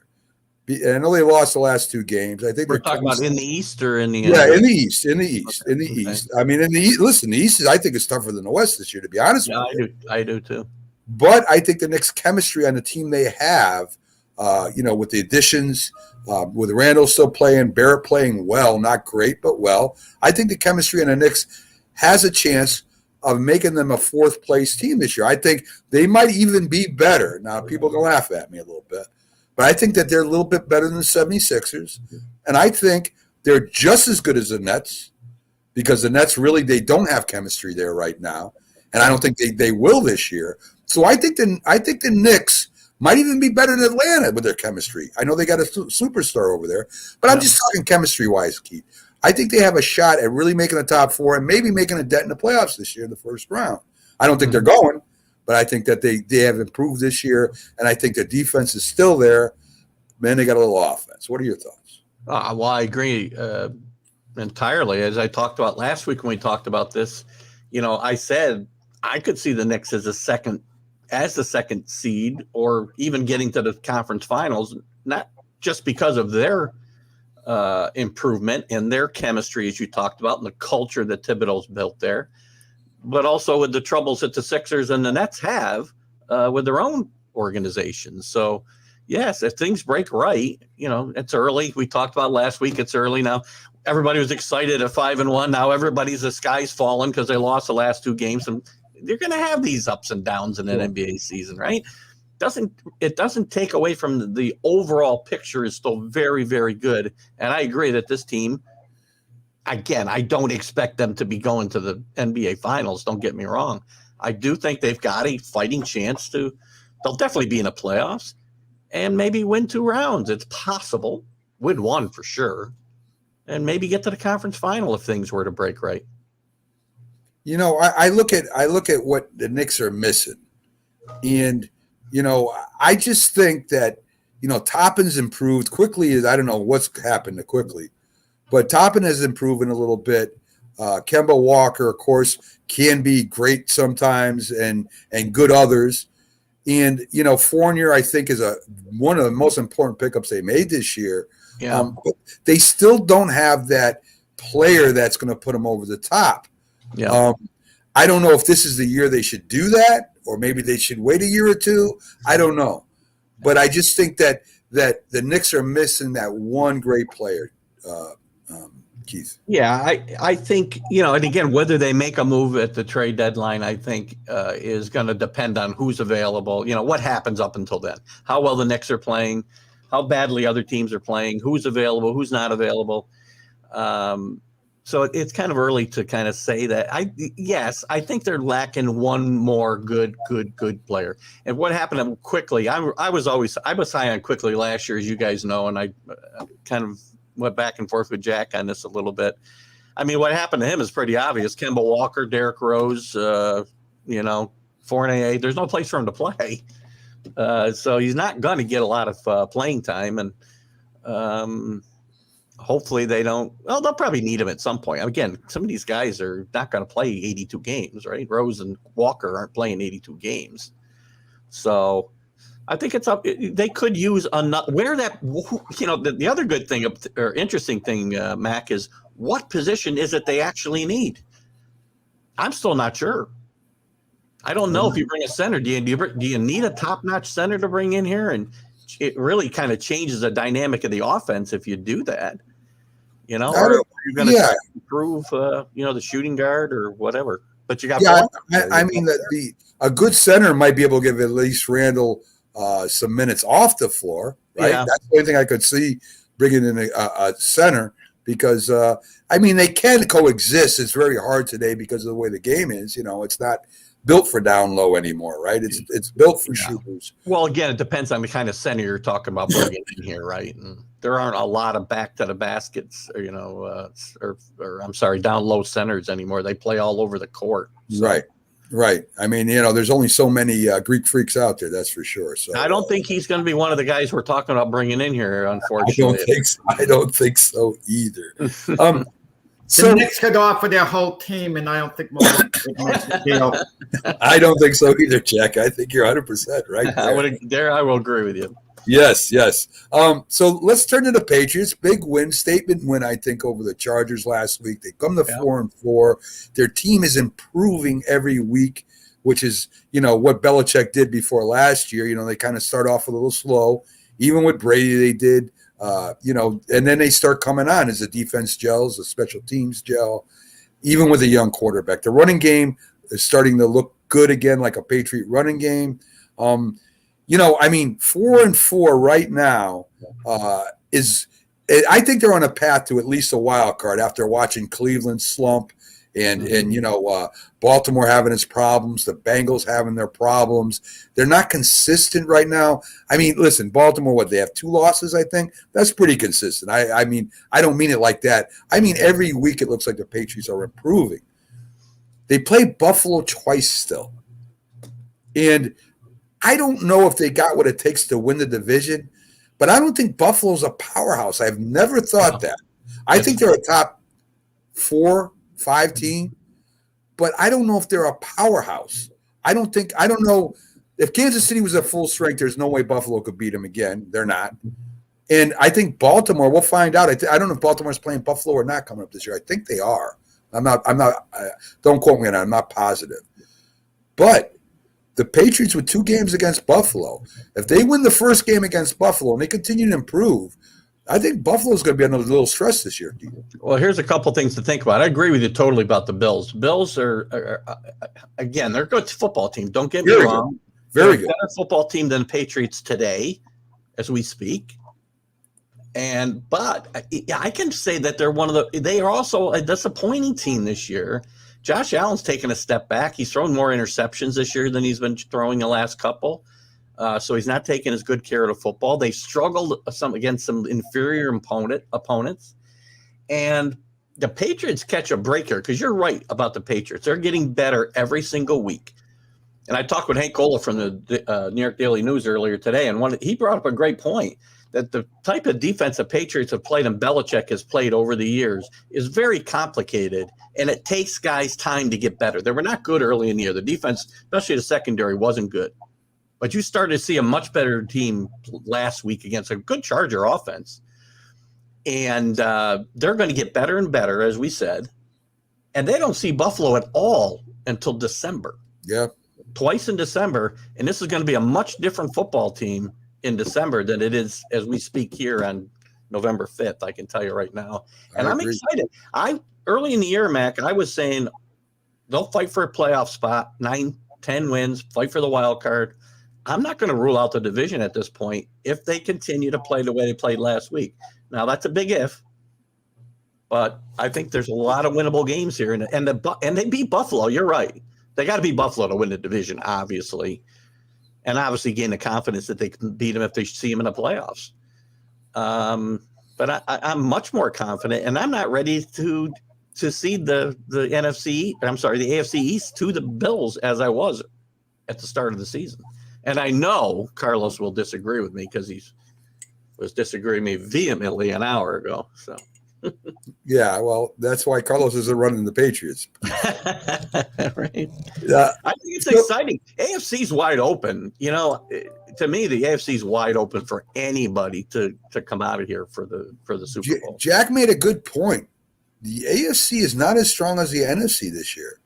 And I know they lost the last 2 games. I think we're talking about in the East or in the in the East. In the East. I mean, in the East. Listen, the East I think is tougher than the West this year, to be honest with you. I do too. But I think the Knicks' chemistry on the team they have, with the additions, with Randall still playing, Barrett playing well, not great, but well. I think the chemistry on the Knicks has a chance of making them a 4th place team this year. I think they might even be better. Now, people can laugh at me a little bit, but I think that they're a little bit better than the 76ers. And I think they're just as good as the Nets, because the Nets they don't have chemistry there right now. And I don't think they will this year. So I think the Knicks might even be better than Atlanta with their chemistry. I know they got a superstar over there, but I'm just talking chemistry-wise, Keith. I think they have a shot at really making the top 4 and maybe making a dent in the playoffs this year in the first round. I don't think they're going, but I think that they have improved this year, and I think the defense is still there. Man, they got a little offense. What are your thoughts? Well, I agree entirely. As I talked about last week when we talked about this, I said I could see the Knicks as the second seed, or even getting to the conference finals, not just because of their improvement and their chemistry, as you talked about, and the culture that Thibodeau's built there, but also with the troubles that the Sixers and the Nets have with their own organizations. So, yes, if things break right, it's early. We talked about last week. It's early now. Everybody was excited at 5-1. Now the sky's fallen because they lost the last 2 games, and they're going to have these ups and downs in an NBA season, right? It doesn't take away from the overall picture is still very, very good. And I agree that this team, again, I don't expect them to be going to the NBA Finals. Don't get me wrong. I do think they've got a fighting chance they'll definitely be in the playoffs and maybe win 2 rounds. It's possible. Win 1 for sure. And maybe get to the conference final if things were to break right. I look at what the Knicks are missing. And, I just think that, Toppin's improved quickly. I don't know what's happened to quickly, but Toppin has improved a little bit. Kemba Walker, of course, can be great sometimes and good others. And, you know, Fournier, I think, is one of the most important pickups they made this year. Yeah. But they still don't have that player that's going to put them over the top. Yeah. I don't know if this is the year they should do that, or maybe they should wait a year or two. I don't know. But I just think that the Knicks are missing that one great player, Keith. Yeah, I think, you know, and again, whether they make a move at the trade deadline, I think is going to depend on who's available. You know, what happens up until then, how well the Knicks are playing, how badly other teams are playing, who's available, who's not available. So it's kind of early to kind of say that. Yes, I think they're lacking one more good player. And what happened quickly, I was high on Quickly last year, as you guys know, and I kind of went back and forth with Jack on this a little bit. I mean, what happened to him is pretty obvious. Kemba Walker, Derrick Rose, you know, Fournier, there's no place for him to play. So he's not going to get a lot of playing time. And hopefully they don't. Well, they'll probably need him at some point. Again, some of these guys are not going to play 82 games, right? Rose and Walker aren't playing 82 games. So I think it's up. They could use where that, you know, the other good thing or interesting thing, Mac, is what position is it they actually need? I'm still not sure. I don't know if you bring a center. Do you need a top-notch center to bring in here? And it really kind of changes the dynamic of the offense if you do that. You know, or you're going to improve, you know, the shooting guard or whatever. But you got. Yeah, I mean a good center might be able to give at least Randall some minutes off the floor, right? Yeah. That's the only thing I could see bringing in a center, because I mean, they can coexist. It's very hard today because of the way the game is. You know, it's not built for down low anymore, right? It's built for shooters. Well, again, it depends on the kind of center you're talking about bringing in here, right? And there aren't a lot of back to the baskets, or, you know, or I'm sorry, down low centers anymore. They play all over the court. So. Right. I mean, you know, there's only so many Greek freaks out there, that's for sure. So I don't think he's going to be one of the guys we're talking about bringing in here, unfortunately. I don't think so either. The Knicks could offer their whole team, and I don't think most would make the deal. I don't think so either, Jack. I think you're 100% right there. I will agree with you. Yes. So let's turn to the Patriots. Big win, statement win, I think, over the Chargers last week. They come to 4-4. Their team is improving every week, which is, you know, what Belichick did before last year. You know, they kind of start off a little slow. Even with Brady, they did. You know, and then they start coming on as the defense gels, the special teams gel, even with a young quarterback. The running game is starting to look good again, like a Patriot running game. You know, I mean, 4-4 right now is – I think they're on a path to at least a wild card after watching Cleveland slump and you know, Baltimore having its problems, the Bengals having their problems. They're not consistent right now. I mean, listen, Baltimore, they have 2 losses, I think. That's pretty consistent. I mean, I don't mean it like that. I mean, every week it looks like the Patriots are improving. They play Buffalo twice still. And I don't know if they got what it takes to win the division, but I don't think Buffalo's a powerhouse. I've never thought that. I think they're a top 4-5 team, but I don't know if they're a powerhouse. I don't know if Kansas City was at full strength, there's no way Buffalo could beat them again. They're not. And I think Baltimore, we'll find out. I don't know if Baltimore's playing Buffalo or not coming up this year. I think they are. I'm not, don't quote me on that. I'm not positive. But the Patriots with 2 games against Buffalo, if they win the first game against Buffalo and they continue to improve, I think Buffalo's going to be under a little stress this year. Well, here's a couple things to think about. I agree with you totally about the Bills. Bills are again, they're a good football team. Don't get me wrong. Very good. They're a better football team than Patriots today, as we speak. But I can say that they are also a disappointing team this year. Josh Allen's taken a step back. He's thrown more interceptions this year than he's been throwing the last couple. So he's not taking as good care of the football. They struggled against some inferior opponents. And the Patriots catch a breaker, because you're right about the Patriots. They're getting better every single week. And I talked with Hank Kola from the New York Daily News earlier today, and he brought up a great point. that the type of defense the Patriots have played and Belichick has played over the years is very complicated, and it takes guys time to get better. They were not good early in the year. The defense, especially the secondary, wasn't good. But you started to see a much better team last week against a good Charger offense. And they're going to get better and better, as we said. And they don't see Buffalo at all until December. Yeah. Twice in December. And this is going to be a much different football team in December than it is as we speak here on November 5th, I can tell you right now. And I'm excited. Early in the year, Mac, I was saying they'll fight for a playoff spot, 9-10 wins, fight for the wild card. I'm not going to rule out the division at this point if they continue to play the way they played last week. Now, that's a big if, but I think there's a lot of winnable games here. And they beat Buffalo. You're right. They got to beat Buffalo to win the division, obviously. And obviously gain the confidence that they can beat them if they see them in the playoffs. But I'm much more confident, and I'm not ready to cede the AFC East to the Bills as I was at the start of the season. And I know Carlos will disagree with me because he was disagreeing with me vehemently an hour ago. So. Yeah, well, that's why Carlos isn't running the Patriots. Right. I think it's exciting. AFC's wide open. You know, to me, the AFC's wide open for anybody to come out of here for the Super Bowl. Jack made a good point. The AFC is not as strong as the NFC this year.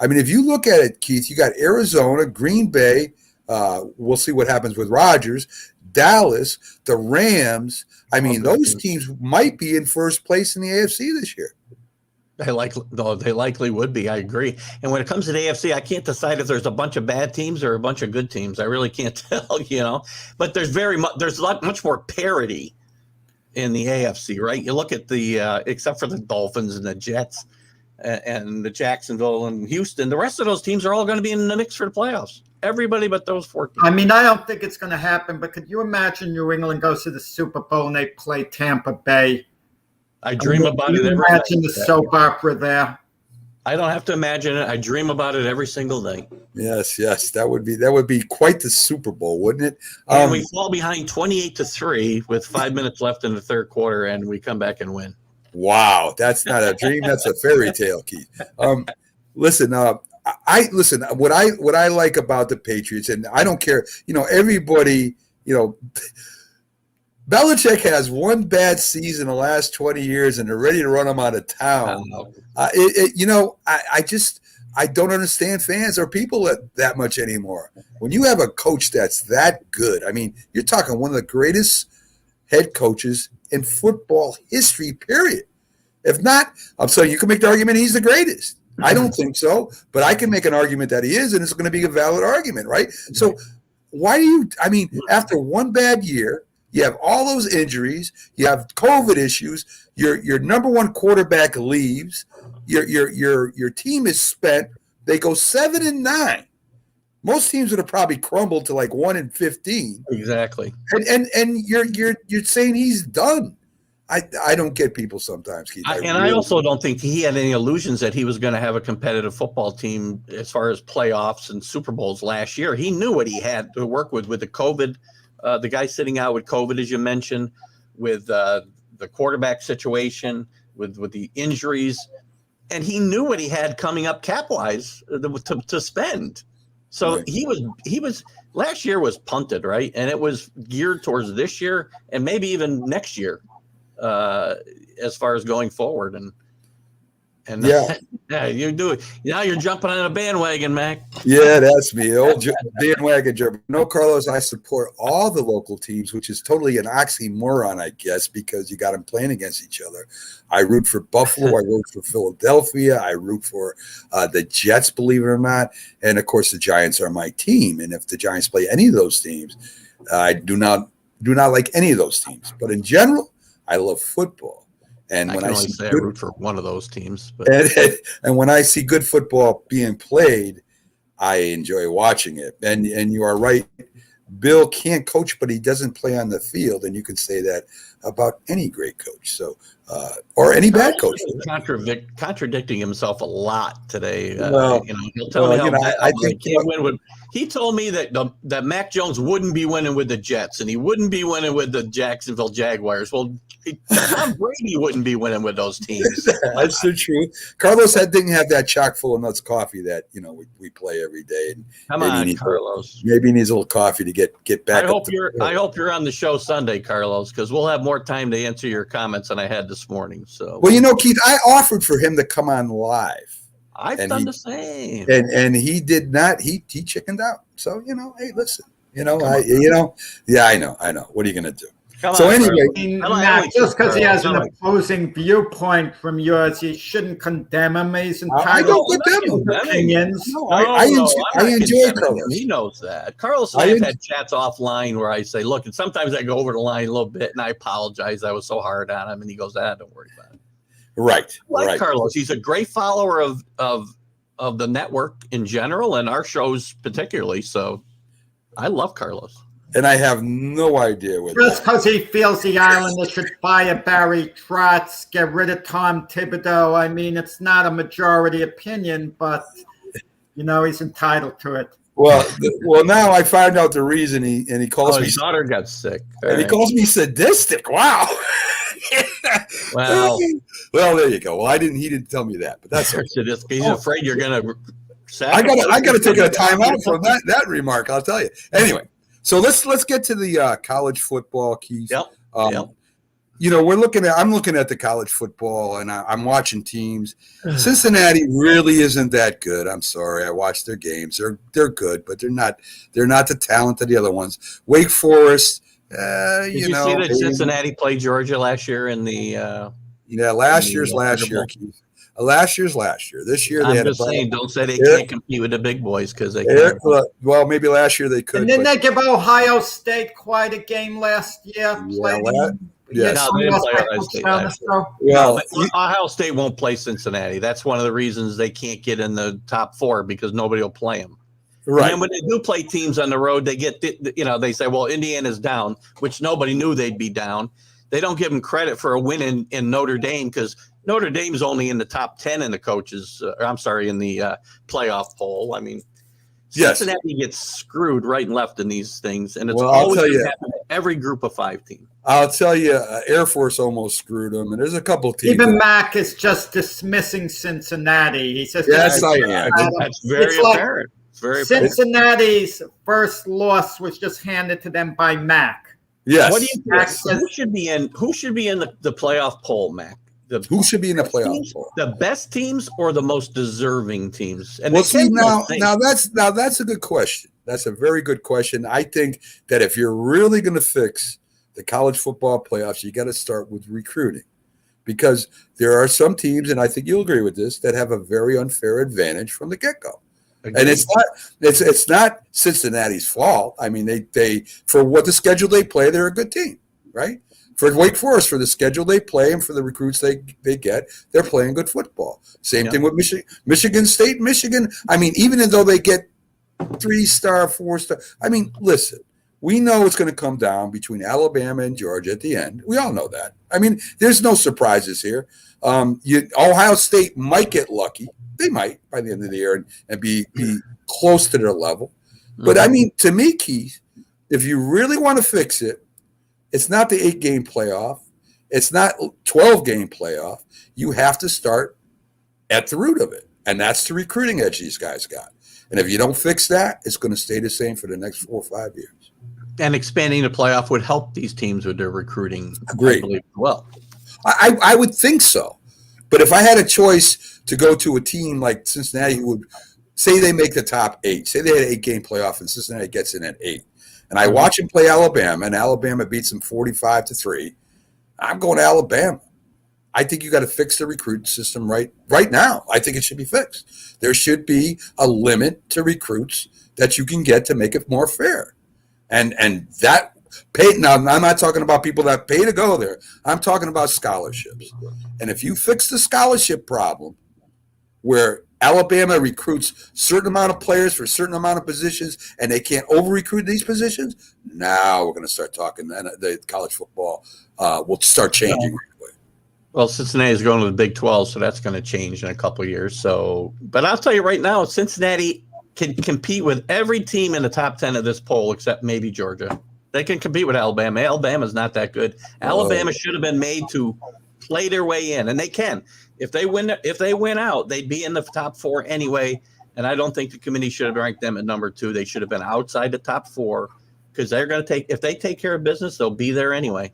I mean, if you look at it, Keith, you got Arizona, Green Bay. We'll see what happens with Rodgers. Dallas, the Rams. I mean, those teams might be in first place in the AFC this year. They likely would be. I agree. And when it comes to the AFC, I can't decide if there's a bunch of bad teams or a bunch of good teams. I really can't tell, you know. But there's much more parity in the AFC, right? You look at the except for the Dolphins and the Jets and the Jacksonville and Houston, the rest of those teams are all going to be in the mix for the playoffs. Everybody but those 4 teams. I mean, I don't think it's going to happen, but could you imagine New England goes to the Super Bowl and they play Tampa Bay? I dream about it every day. Imagine the soap opera there. I don't have to imagine it. I dream about it every single day. Yes, that would be quite the Super Bowl, wouldn't it? And we fall behind 28-3 with 5 minutes left in the third quarter, and we come back and win. Wow, that's not a dream. That's a fairy tale, Keith. Listen, what I like about the Patriots, and I don't care, you know, everybody, you know, Belichick has one bad season the last 20 years and they're ready to run him out of town. I don't understand fans or people that much anymore. When you have a coach that's that good, I mean, you're talking one of the greatest head coaches in football history, period. If not, I'm saying you can make the argument he's the greatest. I don't think so, but I can make an argument that he is, and it's going to be a valid argument, right? So after one bad year, you have all those injuries, you have COVID issues, your number one quarterback leaves, your team is spent, they go 7-9. Most teams would have probably crumbled to like 1-15. Exactly. And you're saying he's done. I don't get people sometimes, Keith. I also don't think he had any illusions that he was going to have a competitive football team as far as playoffs and Super Bowls last year. He knew what he had to work with the COVID, the guy sitting out with COVID, as you mentioned, with the quarterback situation, with the injuries, and he knew what he had coming up cap-wise to spend. So he was last year was punted, right? And it was geared towards this year and maybe even next year. As far as going forward, and you do it now. You're jumping on a bandwagon, Mac. Yeah, that's me, old bandwagon jumper. No, Carlos, I support all the local teams, which is totally an oxymoron, I guess, because you got them playing against each other. I root for Buffalo, I root for Philadelphia, I root for the Jets, believe it or not, and of course the Giants are my team. And if the Giants play any of those teams, I do not like any of those teams. But in general, I love football, and when I root for one of those teams, but. And when I see good football being played, I enjoy watching it. And you are right, Bill can't coach, but he doesn't play on the field, and you can say that about any great coach. So or any bad coach. Contradicting himself a lot today. Well, he'll tell me how bad, I think he told me that Mac Jones wouldn't be winning with the Jets and he wouldn't be winning with the Jacksonville Jaguars. Well, Tom Brady wouldn't be winning with those teams. That's the truth. Carlos didn't have that chock full of nuts coffee that we play every day. And Come on, Carlos. Maybe he needs a little coffee to get back. I hope you're on the show Sunday, Carlos, because we'll have more time to answer your comments than I had this morning. So, well, Keith, I offered for him to come on live. I've done the same, and he did not. He chickened out. So hey, listen, yeah, I know. What are you gonna do? Anyway, Matt, just because he has an opposing viewpoint from yours, you shouldn't condemn him. He's entitled I don't condemn him. Opinions. I enjoy Carlos. He knows that. Carlos and I have had chats offline where I say, look, and sometimes I go over the line a little bit and I apologize. I was so hard on him. And he goes, don't worry about it. Right. Like Carlos. He's a great follower of the network in general and our shows particularly. So I love Carlos. And I have no idea what. Just because he feels the Islanders should fire Barry Trotz, get rid of Tom Thibodeau. I mean, it's not a majority opinion, but he's entitled to it. Well, now I find out the reason he calls me. His daughter got sick, and he calls me sadistic. Wow. Wow. Well, there you go. Well, he didn't tell me that, but that's sadistic. He's afraid you're gonna. I got to take a time out from that remark. I'll tell you. Anyway. So let's get to the college football, Keith. Yep. I'm looking at the college football, and I'm watching teams. Cincinnati really isn't that good. I'm sorry. I watched their games. They're good, but they're not the talent of the other ones. Wake Forest. Did you see that Cincinnati played Georgia last year in the? Last year's last year, Keith. Last year's last year. This year, I'm just saying, don't say they can't compete with the big boys because they can't. Well, maybe last year they could. And didn't they give Ohio State quite a game last year? Yes. No, they didn't play Ohio State last year. Well, Ohio State won't play Cincinnati. That's one of the reasons they can't get in the top 4 because nobody will play them. Right. And when they do play teams on the road, they get, they say, well, Indiana's down, which nobody knew they'd be down. They don't give them credit for a win in Notre Dame because Notre Dame's only in the top 10 in the coaches. In the playoff poll. I mean, Cincinnati gets screwed right and left in these things, and it's always happened to every group of 5 team. I'll tell you, Air Force almost screwed them, and there's a couple teams. Even Mac is just dismissing Cincinnati. He says, "Yes, I am." That's very apparent. Cincinnati's first loss was just handed to them by Mac. Yes. What do you think? Who should be in the playoff poll, Mac? Who should be in the playoff poll? The best teams or the most deserving teams? And that's a good question. That's a very good question. I think that if you're really going to fix the college football playoffs, you got to start with recruiting, because there are some teams, and I think you'll agree with this, that have a very unfair advantage from the get-go. And it's not Cincinnati's fault. I mean, they for what the schedule they play, they're a good team, right? For Wake Forest, for the schedule they play and for the recruits they get, they're playing good football. Same thing with Michigan State, Michigan. I mean, even though they get 3-star, 4-star. I mean, listen, we know it's going to come down between Alabama and Georgia at the end. We all know that. I mean, there's no surprises here. Ohio State might get lucky. They might by the end of the year and be close to their level. But I mean, to me, Keith, if you really want to fix it, it's not the 8-game playoff. It's not 12-game playoff. You have to start at the root of it. And that's the recruiting edge these guys got. And if you don't fix that, it's going to stay the same for the next 4 or 5 years. And expanding the playoff would help these teams with their recruiting. Great. I believe, well, I would think so. But if I had a choice to go to a team like Cincinnati who would say they make the top 8, say they had an 8-game playoff and Cincinnati gets in at 8, and I watch them play Alabama, and Alabama beats them 45-3, I'm going to Alabama. I think you got to fix the recruiting system right now. I think it should be fixed. There should be a limit to recruits that you can get to make it more fair. And that pay. Now, I'm not talking about people that pay to go there. I'm talking about scholarships. And if you fix the scholarship problem where Alabama recruits a certain amount of players for a certain amount of positions and they can't over-recruit these positions, now we're going to start talking. And the college football will start changing right away. Well, Cincinnati is going to the Big 12, so that's going to change in a couple of years. So, but I'll tell you right now, Cincinnati can compete with every team in the top 10 of this poll except maybe Georgia. They can compete with Alabama. Alabama's not that good. Alabama should have been made to play their way in, and they can. If they win out, they'd be in the top 4 anyway. And I don't think the committee should have ranked them at number 2. They should have been outside the top 4 because they're going to if they take care of business, they'll be there anyway.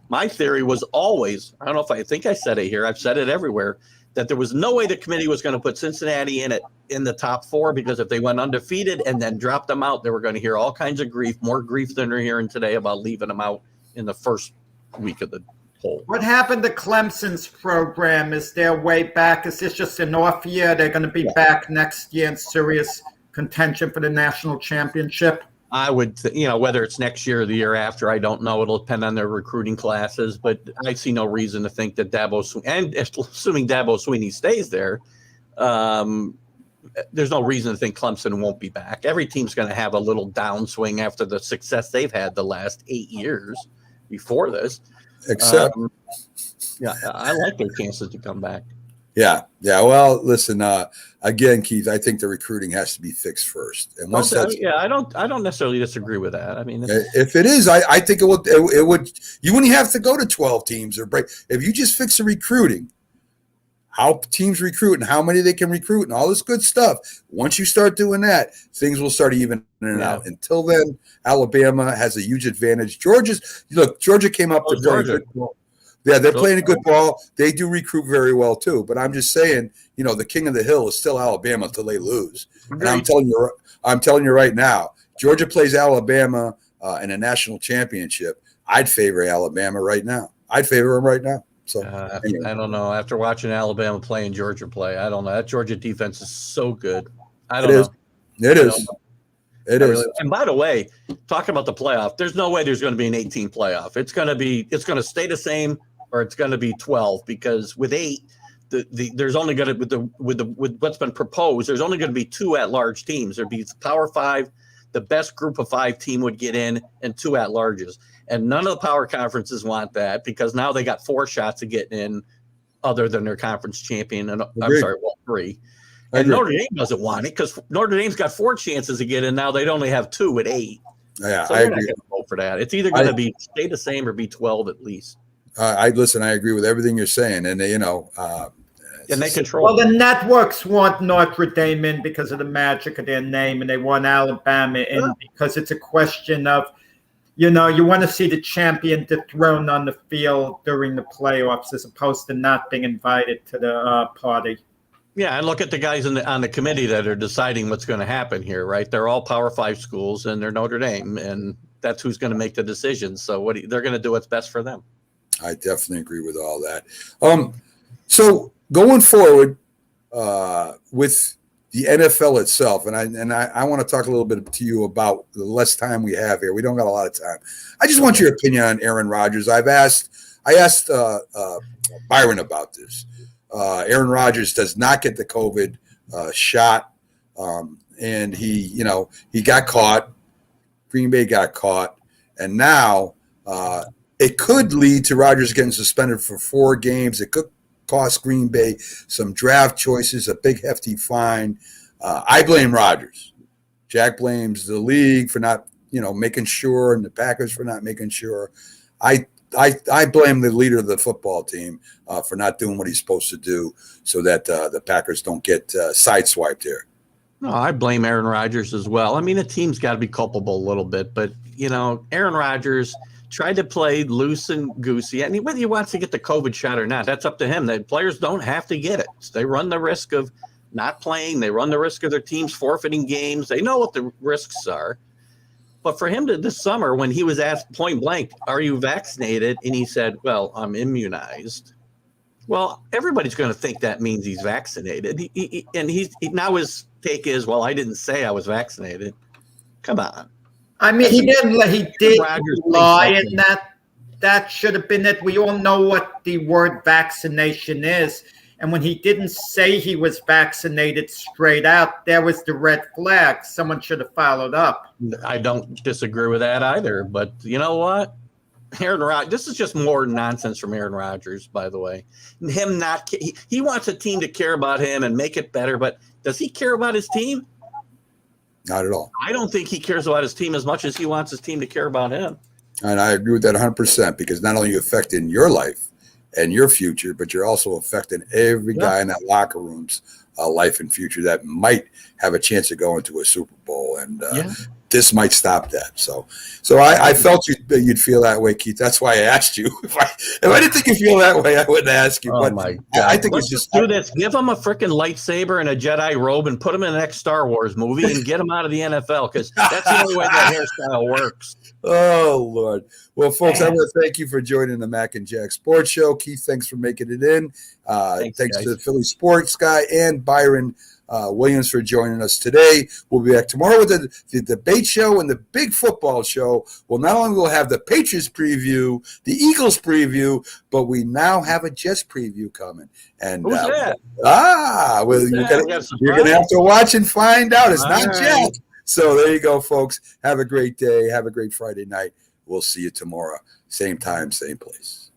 My theory was always, I don't know if I think I said it here, I've said it everywhere, that there was no way the committee was going to put Cincinnati in the top 4 because if they went undefeated and then dropped them out, they were going to hear all kinds of grief, more grief than they're hearing today about leaving them out in the first week of the poll. What happened to Clemson's program? Is their way back? Is this just an off year? They're going to be back next year in serious contention for the national championship? I would, whether it's next year or the year after, I don't know. It'll depend on their recruiting classes, but I see no reason to think that assuming Dabo Swinney stays there, there's no reason to think Clemson won't be back. Every team's going to have a little downswing after the success they've had the last 8 years before this. Except, I like their chances to come back. Yeah. Well, listen. Again, Keith, I think the recruiting has to be fixed first. And once I don't necessarily disagree with that. I mean, if it is, I think it would. You wouldn't have to go to 12 teams or break if you just fix the recruiting. How teams recruit and how many they can recruit and all this good stuff. Once you start doing that, things will start evening out. Until then, Alabama has a huge advantage. Georgia came up to Georgia. Yeah, they're playing a good ball. They do recruit very well too. But I'm just saying, the king of the hill is still Alabama until they lose. And I'm telling you right now, Georgia plays Alabama in a national championship. I'd favor Alabama right now. I'd favor them right now. So anyway. I don't know. After watching Alabama play and Georgia play, I don't know. That Georgia defense is so good. I don't know. It is. It is. And by the way, talking about the playoff, there's no way there's going to be an 18 playoff. It's going to stay the same, or it's going to be 12 because with 8, there's only going to with what's been proposed, there's only going to be 2 at-large teams. There'd be the Power 5, the best group of 5 team would get in, and 2 at-larges. And none of the power conferences want that because now they got 4 shots of getting in, other than their conference champion. And 3. And Notre Dame doesn't want it because Notre Dame's got 4 chances to get in. Now they'd only have 2 at 8. Yeah, so I agree. Not going to vote for that. It's either going to be stay the same or be 12 at least. I agree with everything you're saying, and and they control. Well, the networks want Notre Dame in because of the magic of their name, and they want Alabama in because it's a question of, you want to see the champion dethroned on the field during the playoffs as opposed to not being invited to the party. Yeah, and look at the guys on the committee that are deciding what's going to happen here, right? They're all Power 5 schools, and they're Notre Dame, and that's who's going to make the decisions. So they're going to do what's best for them. I definitely agree with all that. So going forward with the NFL itself, and I want to talk a little bit to you about the less time we have here. We don't got a lot of time. I just want your opinion on Aaron Rodgers. I asked Byron about this. Aaron Rodgers does not get the COVID shot, and he got caught. Green Bay got caught, and now it could lead to Rodgers getting suspended for 4 games. It could cost Green Bay some draft choices, a big hefty fine. I blame Rodgers. Jack blames the league for not, making sure, and the Packers for not making sure. I blame the leader of the football team for not doing what he's supposed to do so that the Packers don't get sideswiped here. No, I blame Aaron Rodgers as well. I mean, the team's got to be culpable a little bit, but, Aaron Rodgers tried to play loose and goosey. I mean, whether he wants to get the COVID shot or not, that's up to him. The players don't have to get it. They run the risk of not playing. They run the risk of their teams forfeiting games. They know what the risks are. But for him this summer, when he was asked point blank, are you vaccinated? And he said, well, I'm immunized. Well, everybody's going to think that means he's vaccinated. Now his take is, well, I didn't say I was vaccinated. Come on. I mean, he did lie, and that should have been it. We all know what the word vaccination is. And when he didn't say he was vaccinated straight out, there was the red flag. Someone should have followed up. I don't disagree with that either. But you know what? Aaron Rodgers. This is just more nonsense from Aaron Rodgers, by the way. Him not. He wants a team to care about him and make it better, but does he care about his team? Not at all. I don't think he cares about his team as much as he wants his team to care about him. And I agree with that 100% because not only are you affecting your life and your future, but you're also affecting every guy in that locker room's life and future that might have a chance to go into a Super Bowl. And this might stop that. So I felt you'd feel that way, Keith. That's why I asked you. If I didn't think you feel that way, I wouldn't ask you. Oh but my God. I think Let's it's just do this. Give him a freaking lightsaber and a Jedi robe and put him in the next Star Wars movie and get him out of the NFL because that's the only way that hairstyle works. Oh, Lord. Well, folks, I want to thank you for joining the Mac and Jack Sports Show. Keith, thanks for making it in. Thanks to the Philly Sports Guy and Byron Williams for joining us today. We'll be back tomorrow with the debate show and the big football show. Well, not only will have the Patriots preview, the Eagles preview, but we now have a Jets preview coming. And who's that? Well, you're going to have to watch and find out. It's not Jack. So there you go, folks. Have a great day. Have a great Friday night. We'll see you tomorrow. Same time, same place.